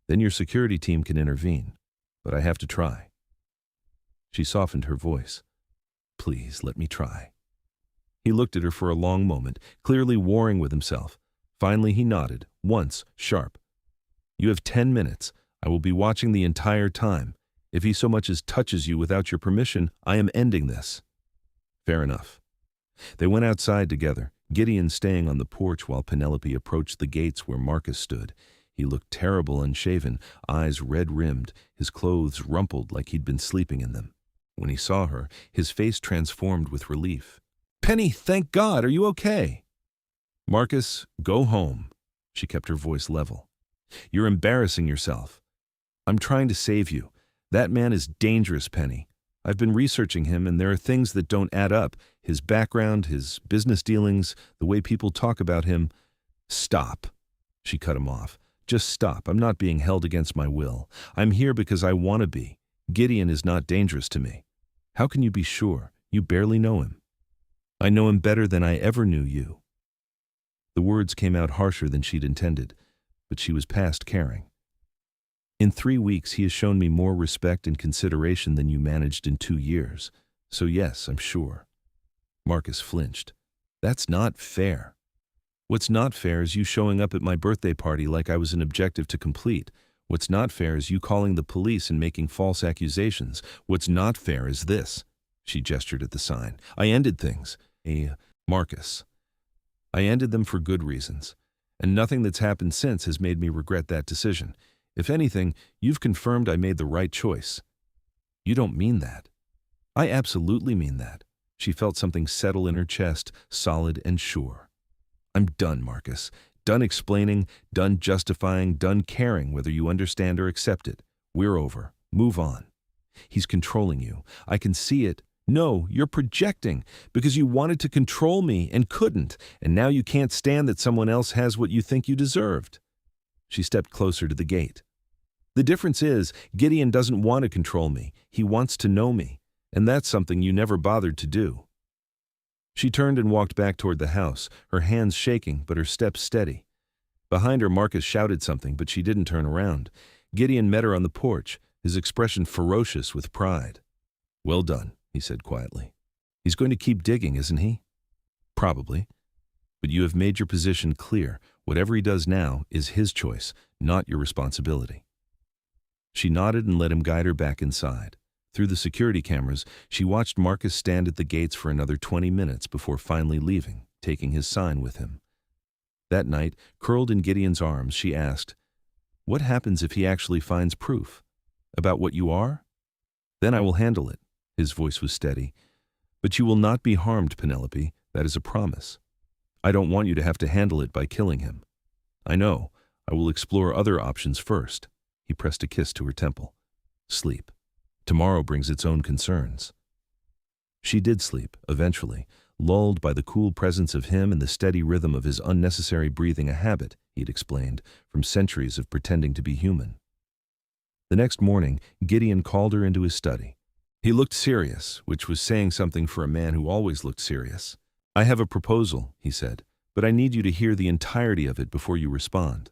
then your security team can intervene. But I have to try. She softened her voice. Please, let me try. He looked at her for a long moment, clearly warring with himself. Finally he nodded, once, sharp. You have 10 minutes. I will be watching the entire time. If he so much as touches you without your permission, I am ending this. Fair enough. They went outside together, Gideon staying on the porch while Penelope approached the gates where Marcus stood. He looked terrible, unshaven, eyes red-rimmed, his clothes rumpled like he'd been sleeping in them. When he saw her, his face transformed with relief. Penny, thank God, are you okay? Marcus, go home. She kept her voice level. You're embarrassing yourself. I'm trying to save you. That man is dangerous, Penny. I've been researching him, and there are things that don't add up. His background, his business dealings, the way people talk about him. Stop. She cut him off. Just stop. I'm not being held against my will. I'm here because I want to be. Gideon is not dangerous to me. How can you be sure? You barely know him. I know him better than I ever knew you. The words came out harsher than she'd intended, but she was past caring. In 3 weeks, he has shown me more respect and consideration than you managed in 2 years. So yes, I'm sure. Marcus flinched. That's not fair. What's not fair is you showing up at my birthday party like I was an objective to complete. What's not fair is you calling the police and making false accusations. What's not fair is this. She gestured at the sign. I ended things. Marcus. I ended them for good reasons. And nothing that's happened since has made me regret that decision. If anything, you've confirmed I made the right choice. You don't mean that. I absolutely mean that. She felt something settle in her chest, solid and sure. I'm done, Marcus. Done explaining, done justifying, done caring whether you understand or accept it. We're over. Move on. He's controlling you. I can see it. No, you're projecting because you wanted to control me and couldn't, and now you can't stand that someone else has what you think you deserved. She stepped closer to the gate. The difference is, Gideon doesn't want to control me. He wants to know me, and that's something you never bothered to do. She turned and walked back toward the house, her hands shaking but her steps steady. Behind her, Marcus shouted something, but she didn't turn around. Gideon met her on the porch, his expression ferocious with pride. Well done, he said quietly. He's going to keep digging, isn't he? Probably. But you have made your position clear. Whatever he does now is his choice, not your responsibility. She nodded and let him guide her back inside. Through the security cameras, she watched Marcus stand at the gates for another 20 minutes before finally leaving, taking his sign with him. That night, curled in Gideon's arms, she asked, What happens if he actually finds proof? About what you are? Then I will handle it. His voice was steady. But you will not be harmed, Penelope. That is a promise. I don't want you to have to handle it by killing him. I know. I will explore other options first. He pressed a kiss to her temple. Sleep. Tomorrow brings its own concerns. She did sleep, eventually, lulled by the cool presence of him and the steady rhythm of his unnecessary breathing, a habit, he'd explained, from centuries of pretending to be human. The next morning, Gideon called her into his study. He looked serious, which was saying something for a man who always looked serious. I have a proposal, he said, but I need you to hear the entirety of it before you respond.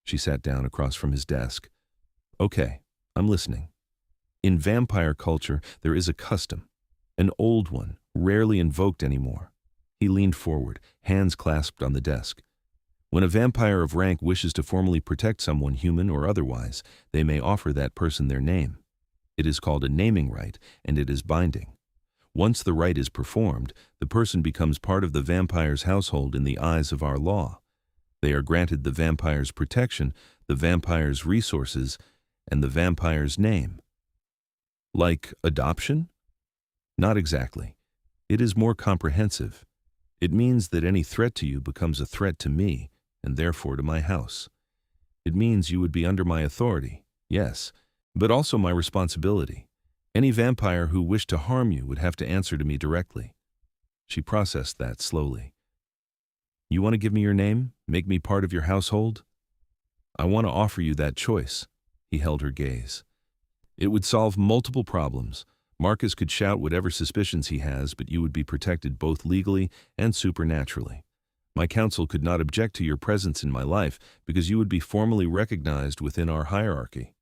She sat down across from his desk. Okay, I'm listening. In vampire culture, there is a custom, an old one, rarely invoked anymore. He leaned forward, hands clasped on the desk. When a vampire of rank wishes to formally protect someone, human or otherwise, they may offer that person their name. It is called a naming right, and it is binding. Once the rite is performed, the person becomes part of the vampire's household in the eyes of our law. They are granted the vampire's protection, the vampire's resources, and the vampire's name. Like adoption? Not exactly. It is more comprehensive. It means that any threat to you becomes a threat to me, and therefore to my house. It means you would be under my authority, yes, but also my responsibility. Any vampire who wished to harm you would have to answer to me directly. She processed that slowly. You want to give me your name? Make me part of your household? I want to offer you that choice. He held her gaze. It would solve multiple problems. Marcus could shout whatever suspicions he has, but you would be protected both legally and supernaturally. My council could not object to your presence in my life because you would be formally recognized within our hierarchy,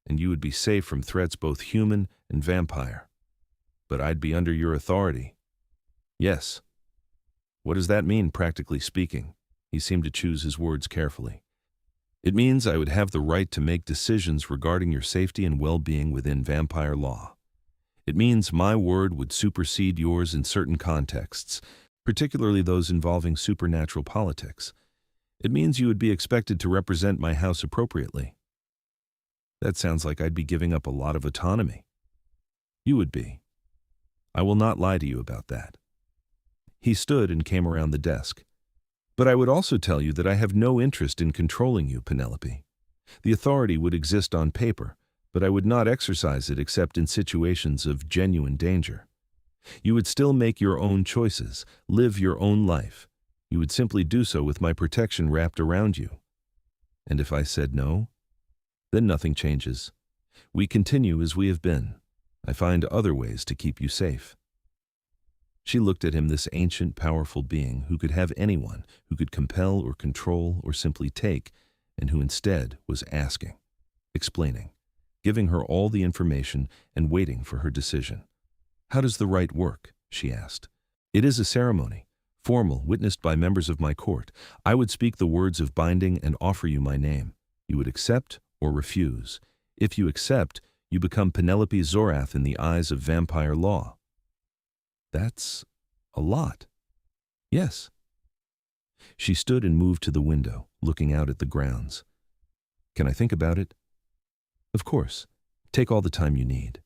and you would be safe from threats both human and vampire. But I'd be under your authority. Yes. What does that mean, practically speaking? He seemed to choose his words carefully. It means I would have the right to make decisions regarding your safety and well-being within vampire law. It means my word would supersede yours in certain contexts, particularly those involving supernatural politics. It means you would be expected to represent my house appropriately. That sounds like I'd be giving up a lot of autonomy. You would be. I will not lie to you about that. He stood and came around the desk. But I would also tell you that I have no interest in controlling you, Penelope. The authority would exist on paper, but I would not exercise it except in situations of genuine danger. You would still make your own choices, live your own life. You would simply do so with my protection wrapped around you. And if I said no, then nothing changes. We continue as we have been. I find other ways to keep you safe. She looked at him, this ancient, powerful being who could have anyone, who could compel or control or simply take, and who instead was asking, explaining, giving her all the information and waiting for her decision. How does the rite work? She asked. It is a ceremony, formal, witnessed by members of my court. I would speak the words of binding and offer you my name. You would accept or refuse. If you accept, you become Penelope Zorath in the eyes of vampire law. That's a lot. Yes. She stood and moved to the window, looking out at the grounds. Can I think about it? Of course. Take all the time you need.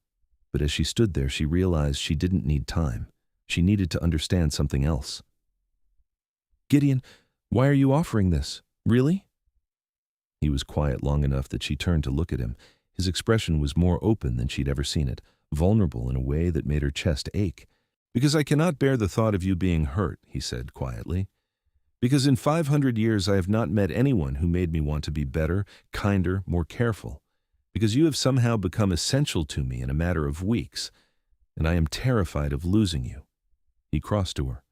But as she stood there, she realized she didn't need time. She needed to understand something else. Gideon, why are you offering this? Really? He was quiet long enough that she turned to look at him. His expression was more open than she'd ever seen it, vulnerable in a way that made her chest ache. Because I cannot bear the thought of you being hurt, he said quietly. Because in 500 years I have not met anyone who made me want to be better, kinder, more careful. Because you have somehow become essential to me in a matter of weeks, and I am terrified of losing you. He crossed to her.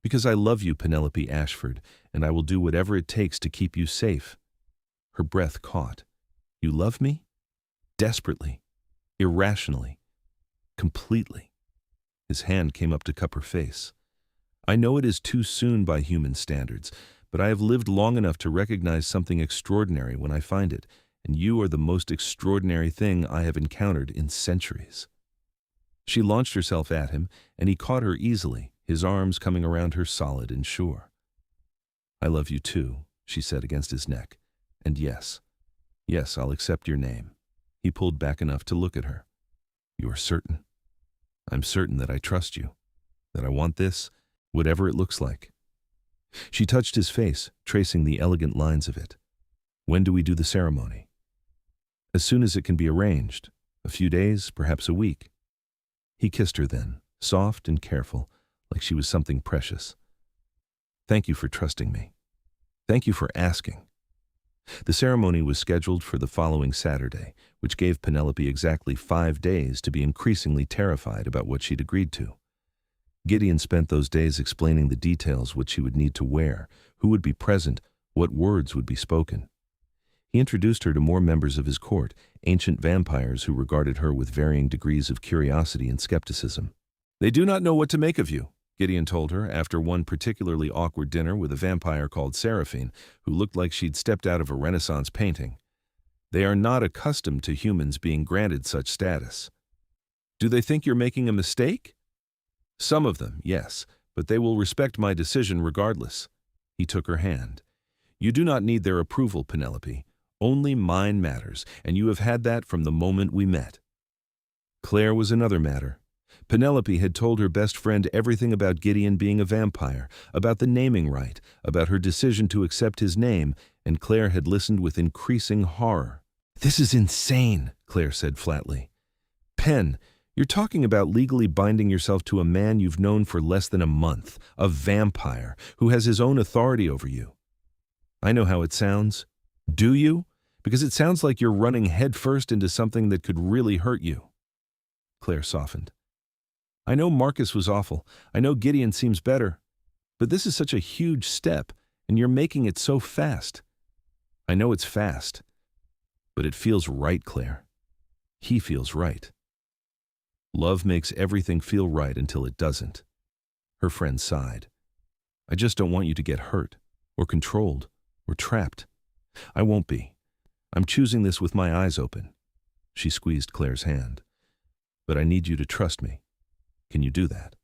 Because I love you, Penelope Ashford, and I will do whatever it takes to keep you safe. Her breath caught. You love me? Desperately, irrationally, completely. His hand came up to cup her face. I know it is too soon by human standards, but I have lived long enough to recognize something extraordinary when I find it, and you are the most extraordinary thing I have encountered in centuries. She launched herself at him, and he caught her easily, his arms coming around her solid and sure. I love you too, she said against his neck. And yes, I'll accept your name. He pulled back enough to look at her. You are certain? I'm certain that I trust you, that I want this, whatever it looks like. She touched his face, tracing the elegant lines of it. When do we do the ceremony? As soon as it can be arranged. A few days, perhaps a week. He kissed her then, soft and careful, like she was something precious. Thank you for trusting me. Thank you for asking. The ceremony was scheduled for the following Saturday, which gave Penelope exactly 5 days to be increasingly terrified about what she'd agreed to. Gideon spent those days explaining the details, what she would need to wear, who would be present, what words would be spoken. He introduced her to more members of his court, ancient vampires who regarded her with varying degrees of curiosity and skepticism. They do not know what to make of you, Gideon told her after one particularly awkward dinner with a vampire called Seraphine, who looked like she'd stepped out of a Renaissance painting. They are not accustomed to humans being granted such status. Do they think you're making a mistake? Some of them, yes, but they will respect my decision regardless. He took her hand. You do not need their approval, Penelope. Only mine matters, and you have had that from the moment we met. Claire was another matter. Penelope had told her best friend everything about Gideon being a vampire, about the naming right, about her decision to accept his name, and Claire had listened with increasing horror. "This is insane," Claire said flatly. "Pen, you're talking about legally binding yourself to a man you've known for less than a month, a vampire, who has his own authority over you. I know how it sounds. Do you? Because it sounds like you're running headfirst into something that could really hurt you." Claire softened. "I know Marcus was awful. I know Gideon seems better. But this is such a huge step, and you're making it so fast." "I know it's fast. But it feels right, Claire. He feels right." "Love makes everything feel right until it doesn't." Her friend sighed. "I just don't want you to get hurt, or controlled, or trapped. I won't be. I'm choosing this with my eyes open." She squeezed Claire's hand. "But I need you to trust me. Can you do that?"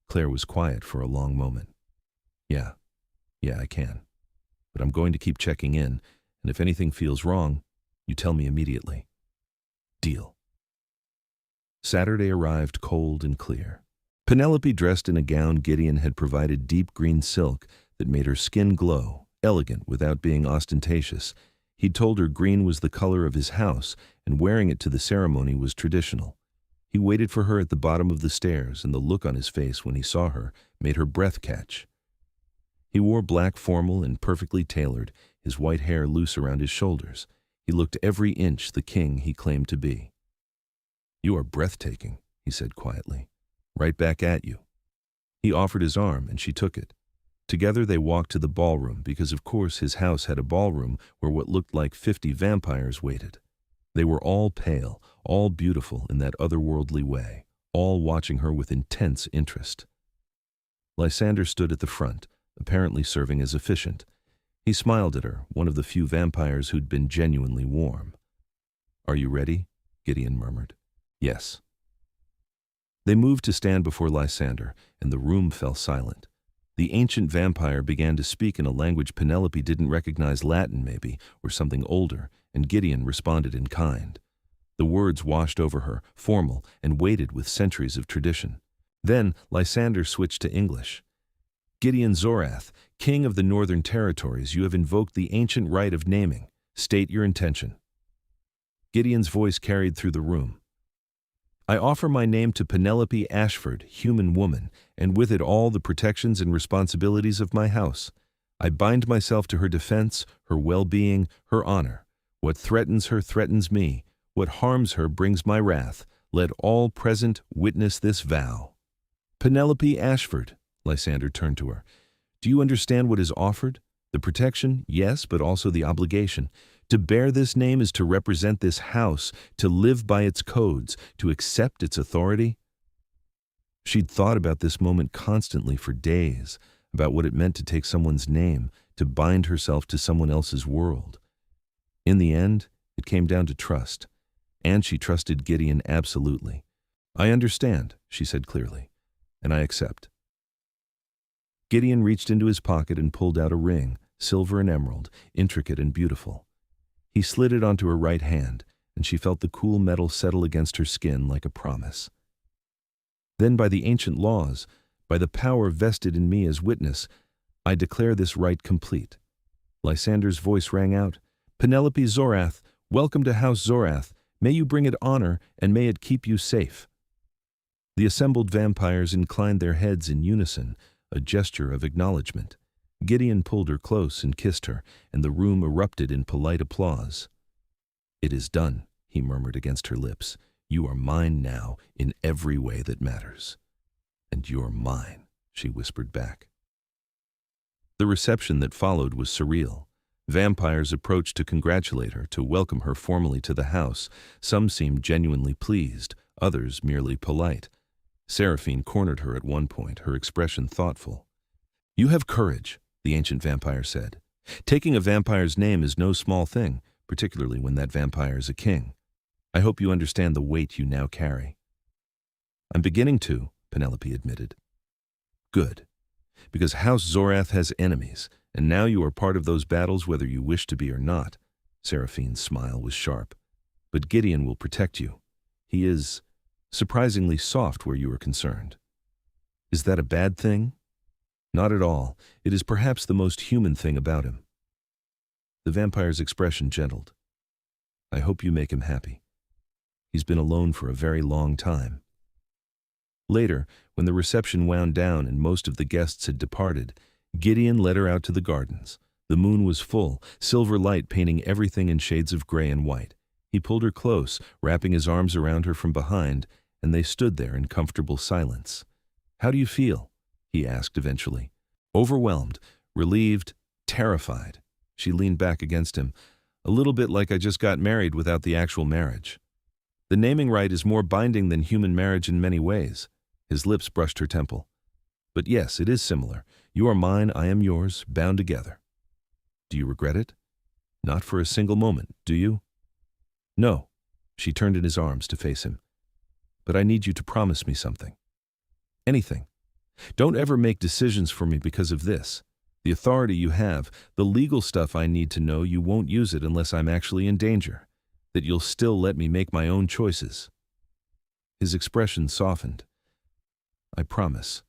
Claire was quiet for a long moment. Yeah, I can. But I'm going to keep checking in, and if anything feels wrong, you tell me immediately." "Deal." Saturday arrived cold and clear. Penelope, dressed in a gown Gideon had provided deep green silk that made her skin glow, elegant without being ostentatious. He'd told her green was the color of his house, and wearing it to the ceremony was traditional. He waited for her at the bottom of the stairs, and the look on his face when he saw her made her breath catch. He wore black formal and perfectly tailored, his white hair loose around his shoulders. He looked every inch the king he claimed to be. "You are breathtaking," he said quietly. "Right back at you." He offered his arm, and she took it. Together they walked to the ballroom, because of course his house had a ballroom where what looked like 50 vampires waited. They were all pale, all beautiful in that otherworldly way, all watching her with intense interest. Lysander stood at the front, apparently serving as officiant. He smiled at her, one of the few vampires who'd been genuinely warm. "Are you ready?" Gideon murmured. "Yes." They moved to stand before Lysander, and the room fell silent. The ancient vampire began to speak in a language Penelope didn't recognize, Latin maybe, or something older, and Gideon responded in kind. The words washed over her, formal, and weighted with centuries of tradition. Then Lysander switched to English. "Gideon Zorath, king of the Northern Territories, you have invoked the ancient right of naming. State your intention." Gideon's voice carried through the room. "I offer my name to Penelope Ashford, human woman, and with it all the protections and responsibilities of my house. I bind myself to her defense, her well-being, her honor. What threatens her threatens me. What harms her brings my wrath. Let all present witness this vow." "Penelope Ashford," Lysander turned to her. "Do you understand what is offered? The protection, yes, but also the obligation. To bear this name is to represent this house, to live by its codes, to accept its authority." She'd thought about this moment constantly for days, about what it meant to take someone's name, to bind herself to someone else's world. In the end, it came down to trust, and she trusted Gideon absolutely. "I understand," she said clearly, "and I accept." Gideon reached into his pocket and pulled out a ring, silver and emerald, intricate and beautiful. He slid it onto her right hand, and she felt the cool metal settle against her skin like a promise. "Then by the ancient laws, by the power vested in me as witness, I declare this rite complete." Lysander's voice rang out, "Penelope Zorath, welcome to House Zorath. May you bring it honor, and may it keep you safe." The assembled vampires inclined their heads in unison, a gesture of acknowledgement. Gideon pulled her close and kissed her, and the room erupted in polite applause. "It is done," he murmured against her lips. "You are mine now in every way that matters." "And you're mine," she whispered back. The reception that followed was surreal. Vampires approached to congratulate her, to welcome her formally to the house. Some seemed genuinely pleased, others merely polite. Seraphine cornered her at one point, her expression thoughtful. "You have courage," the ancient vampire said. "Taking a vampire's name is no small thing, particularly when that vampire is a king. I hope you understand the weight you now carry." "I'm beginning to," Penelope admitted. "Good. Because House Zorath has enemies, and now you are part of those battles whether you wish to be or not. Seraphine's smile was sharp. But Gideon will protect you. He is surprisingly soft where you are concerned. Is that a bad thing? Not at all. It is perhaps the most human thing about him. The vampire's expression gentled. I hope you make him happy. He's been alone for a very long time. Later, when the reception wound down and most of the guests had departed, Gideon led her out to the gardens. The moon was full, silver light painting everything in shades of gray and white. He pulled her close, wrapping his arms around her from behind, and they stood there in comfortable silence. How do you feel? He asked eventually. Overwhelmed, relieved, terrified. She leaned back against him. A little bit like I just got married without the actual marriage. The naming right is more binding than human marriage in many ways. His lips brushed her temple. But yes, it is similar. You are mine, I am yours, bound together. Do you regret it? Not for a single moment, do you? No. She turned in his arms to face him. But I need you to promise me something. Anything. Don't ever make decisions for me because of this. The authority you have, the legal stuff I need to know, you won't use it unless I'm actually in danger. That you'll still let me make my own choices. His expression softened. I promise.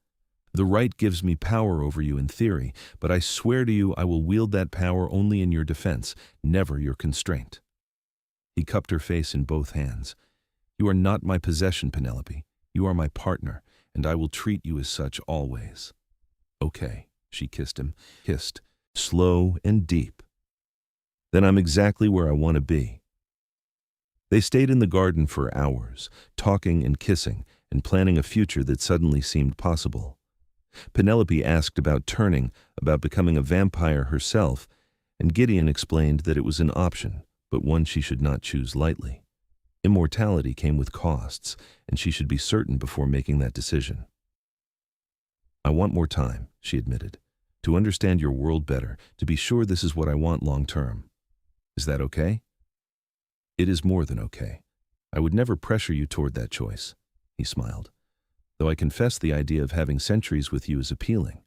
The right gives me power over you in theory, but I swear to you I will wield that power only in your defense, never your constraint. He cupped her face in both hands. You are not my possession, Penelope. You are my partner, and I will treat you as such always. Okay, she kissed him, slow and deep. Then I'm exactly where I want to be. They stayed in the garden for hours, talking and kissing, and planning a future that suddenly seemed possible. Penelope asked about turning, about becoming a vampire herself, and Gideon explained that it was an option, but one she should not choose lightly. Immortality came with costs, and she should be certain before making that decision. I want more time, she admitted, to understand your world better, to be sure this is what I want long term. Is that okay? It is more than okay. I would never pressure you toward that choice, he smiled, though I confess the idea of having centuries with you is appealing.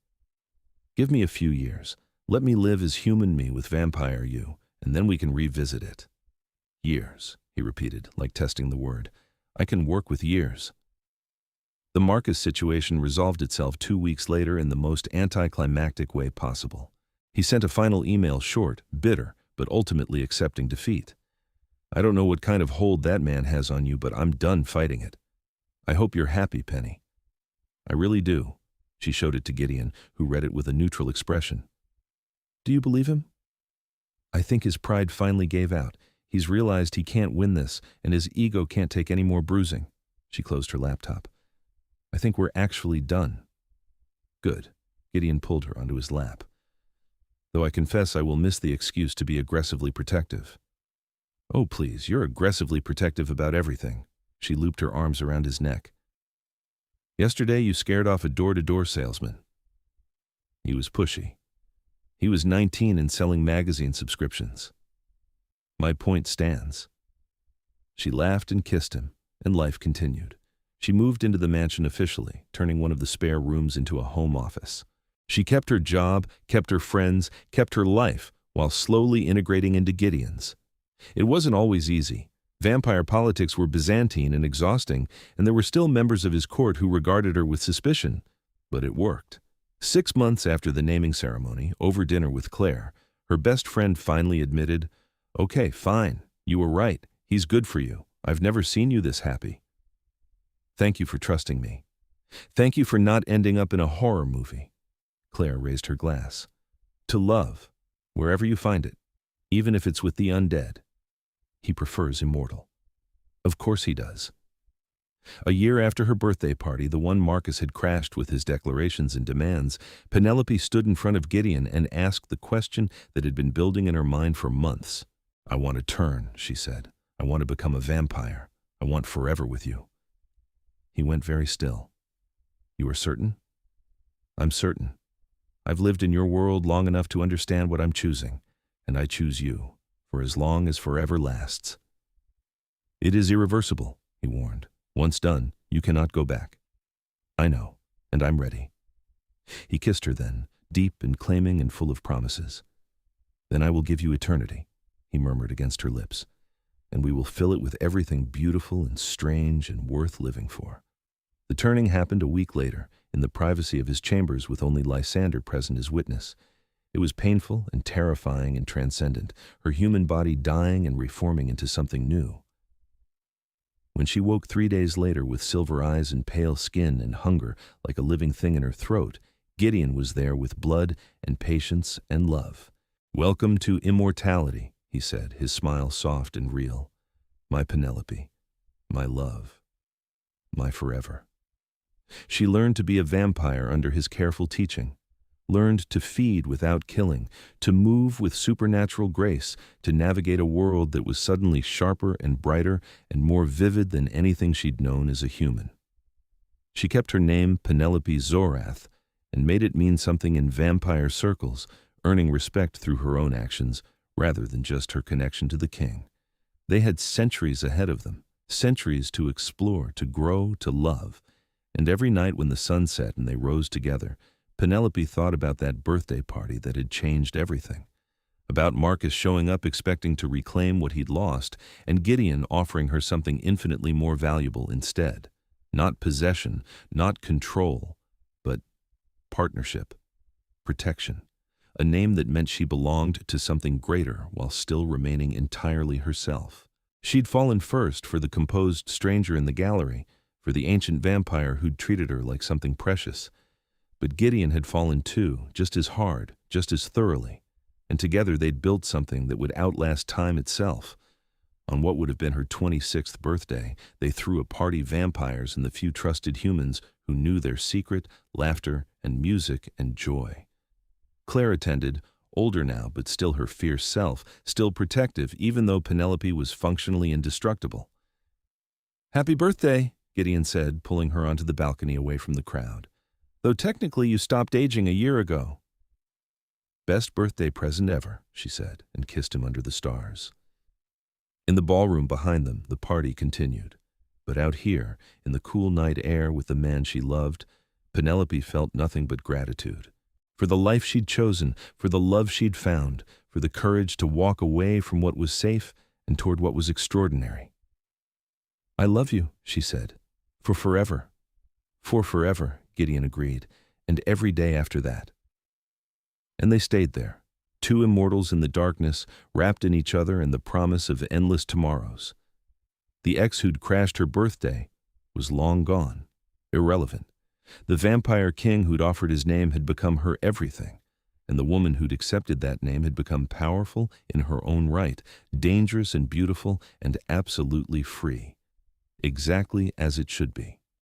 Give me a few years. Let me live as human me with vampire you, and then we can revisit it. Years, he repeated, like testing the word. I can work with years. The Marcus situation resolved itself 2 weeks later in the most anticlimactic way possible. He sent a final email, short, bitter, but ultimately accepting defeat. I don't know what kind of hold that man has on you, but I'm done fighting it. I hope you're happy, Penny. I really do. She showed it to Gideon, who read it with a neutral expression. Do you believe him? I think his pride finally gave out. He's realized he can't win this, and his ego can't take any more bruising. She closed her laptop. I think we're actually done. Good. Gideon pulled her onto his lap. Though I confess I will miss the excuse to be aggressively protective. Oh, please, you're aggressively protective about everything. She looped her arms around his neck. Yesterday you scared off a door-to-door salesman. He was pushy. He was 19 and selling magazine subscriptions. My point stands. She laughed and kissed him, and life continued. She moved into the mansion officially, turning one of the spare rooms into a home office. She kept her job, kept her friends, kept her life, while slowly integrating into Gideon's. It wasn't always easy. Vampire politics were Byzantine and exhausting, and there were still members of his court who regarded her with suspicion. But it worked. 6 months after the naming ceremony, over dinner with Claire, her best friend finally admitted, Okay, fine, you were right. He's good for you. I've never seen you this happy. Thank you for trusting me. Thank you for not ending up in a horror movie. Claire raised her glass. To love, wherever you find it, even if it's with the undead. He prefers immortal. Of course he does. A year after her birthday party, the one Marcus had crashed with his declarations and demands, Penelope stood in front of Gideon and asked the question that had been building in her mind for months. I want to turn, she said. I want to become a vampire. I want forever with you. He went very still. You are certain? I'm certain. I've lived in your world long enough to understand what I'm choosing, and I choose you, for as long as forever lasts. It is irreversible, he warned. Once done, you cannot go back. I know, and I'm ready. He kissed her then, deep and claiming and full of promises. Then I will give you eternity. he murmured against her lips, and we will fill it with everything beautiful and strange and worth living for. The turning happened a week later, in the privacy of his chambers with only Lysander present as witness. It was painful and terrifying and transcendent, her human body dying and reforming into something new. When she woke 3 days later with silver eyes and pale skin and hunger like a living thing in her throat, Gideon was there with blood and patience and love. "Welcome to immortality," he said, his smile soft and real. "My Penelope, my love, my forever." She learned to be a vampire under his careful teaching, learned to feed without killing, to move with supernatural grace, to navigate a world that was suddenly sharper and brighter and more vivid than anything she'd known as a human. She kept her name Penelope Zorath and made it mean something in vampire circles, earning respect through her own actions rather than just her connection to the king. They had centuries ahead of them, centuries to explore, to grow, to love. And every night when the sun set and they rose together, Penelope thought about that birthday party that had changed everything. About Marcus showing up expecting to reclaim what he'd lost, and Gideon offering her something infinitely more valuable instead. Not possession, not control, but partnership, protection. A name that meant she belonged to something greater while still remaining entirely herself. She'd fallen first for the composed stranger in the gallery, for the ancient vampire who'd treated her like something precious. But Gideon had fallen too, just as hard, just as thoroughly, and together they'd built something that would outlast time itself. On what would have been her 26th birthday, they threw a party vampires and the few trusted humans who knew their secret, laughter, and music and joy. Claire attended, older now but still her fierce self, still protective even though Penelope was functionally indestructible. "Happy birthday," Gideon said, pulling her onto the balcony away from the crowd. "Though technically you stopped aging a year ago." "Best birthday present ever," she said, and kissed him under the stars. In the ballroom behind them, the party continued. But out here, in the cool night air with the man she loved, Penelope felt nothing but gratitude. For the life she'd chosen, for the love she'd found, for the courage to walk away from what was safe and toward what was extraordinary. "I love you," she said. "For forever." "For forever," Gideon agreed, "and every day after that." And they stayed there, two immortals in the darkness, wrapped in each other and the promise of endless tomorrows. The ex who'd crashed her birthday was long gone, irrelevant. The vampire king who'd offered his name had become her everything, and the woman who'd accepted that name had become powerful in her own right, dangerous and beautiful and absolutely free. Exactly as it should be.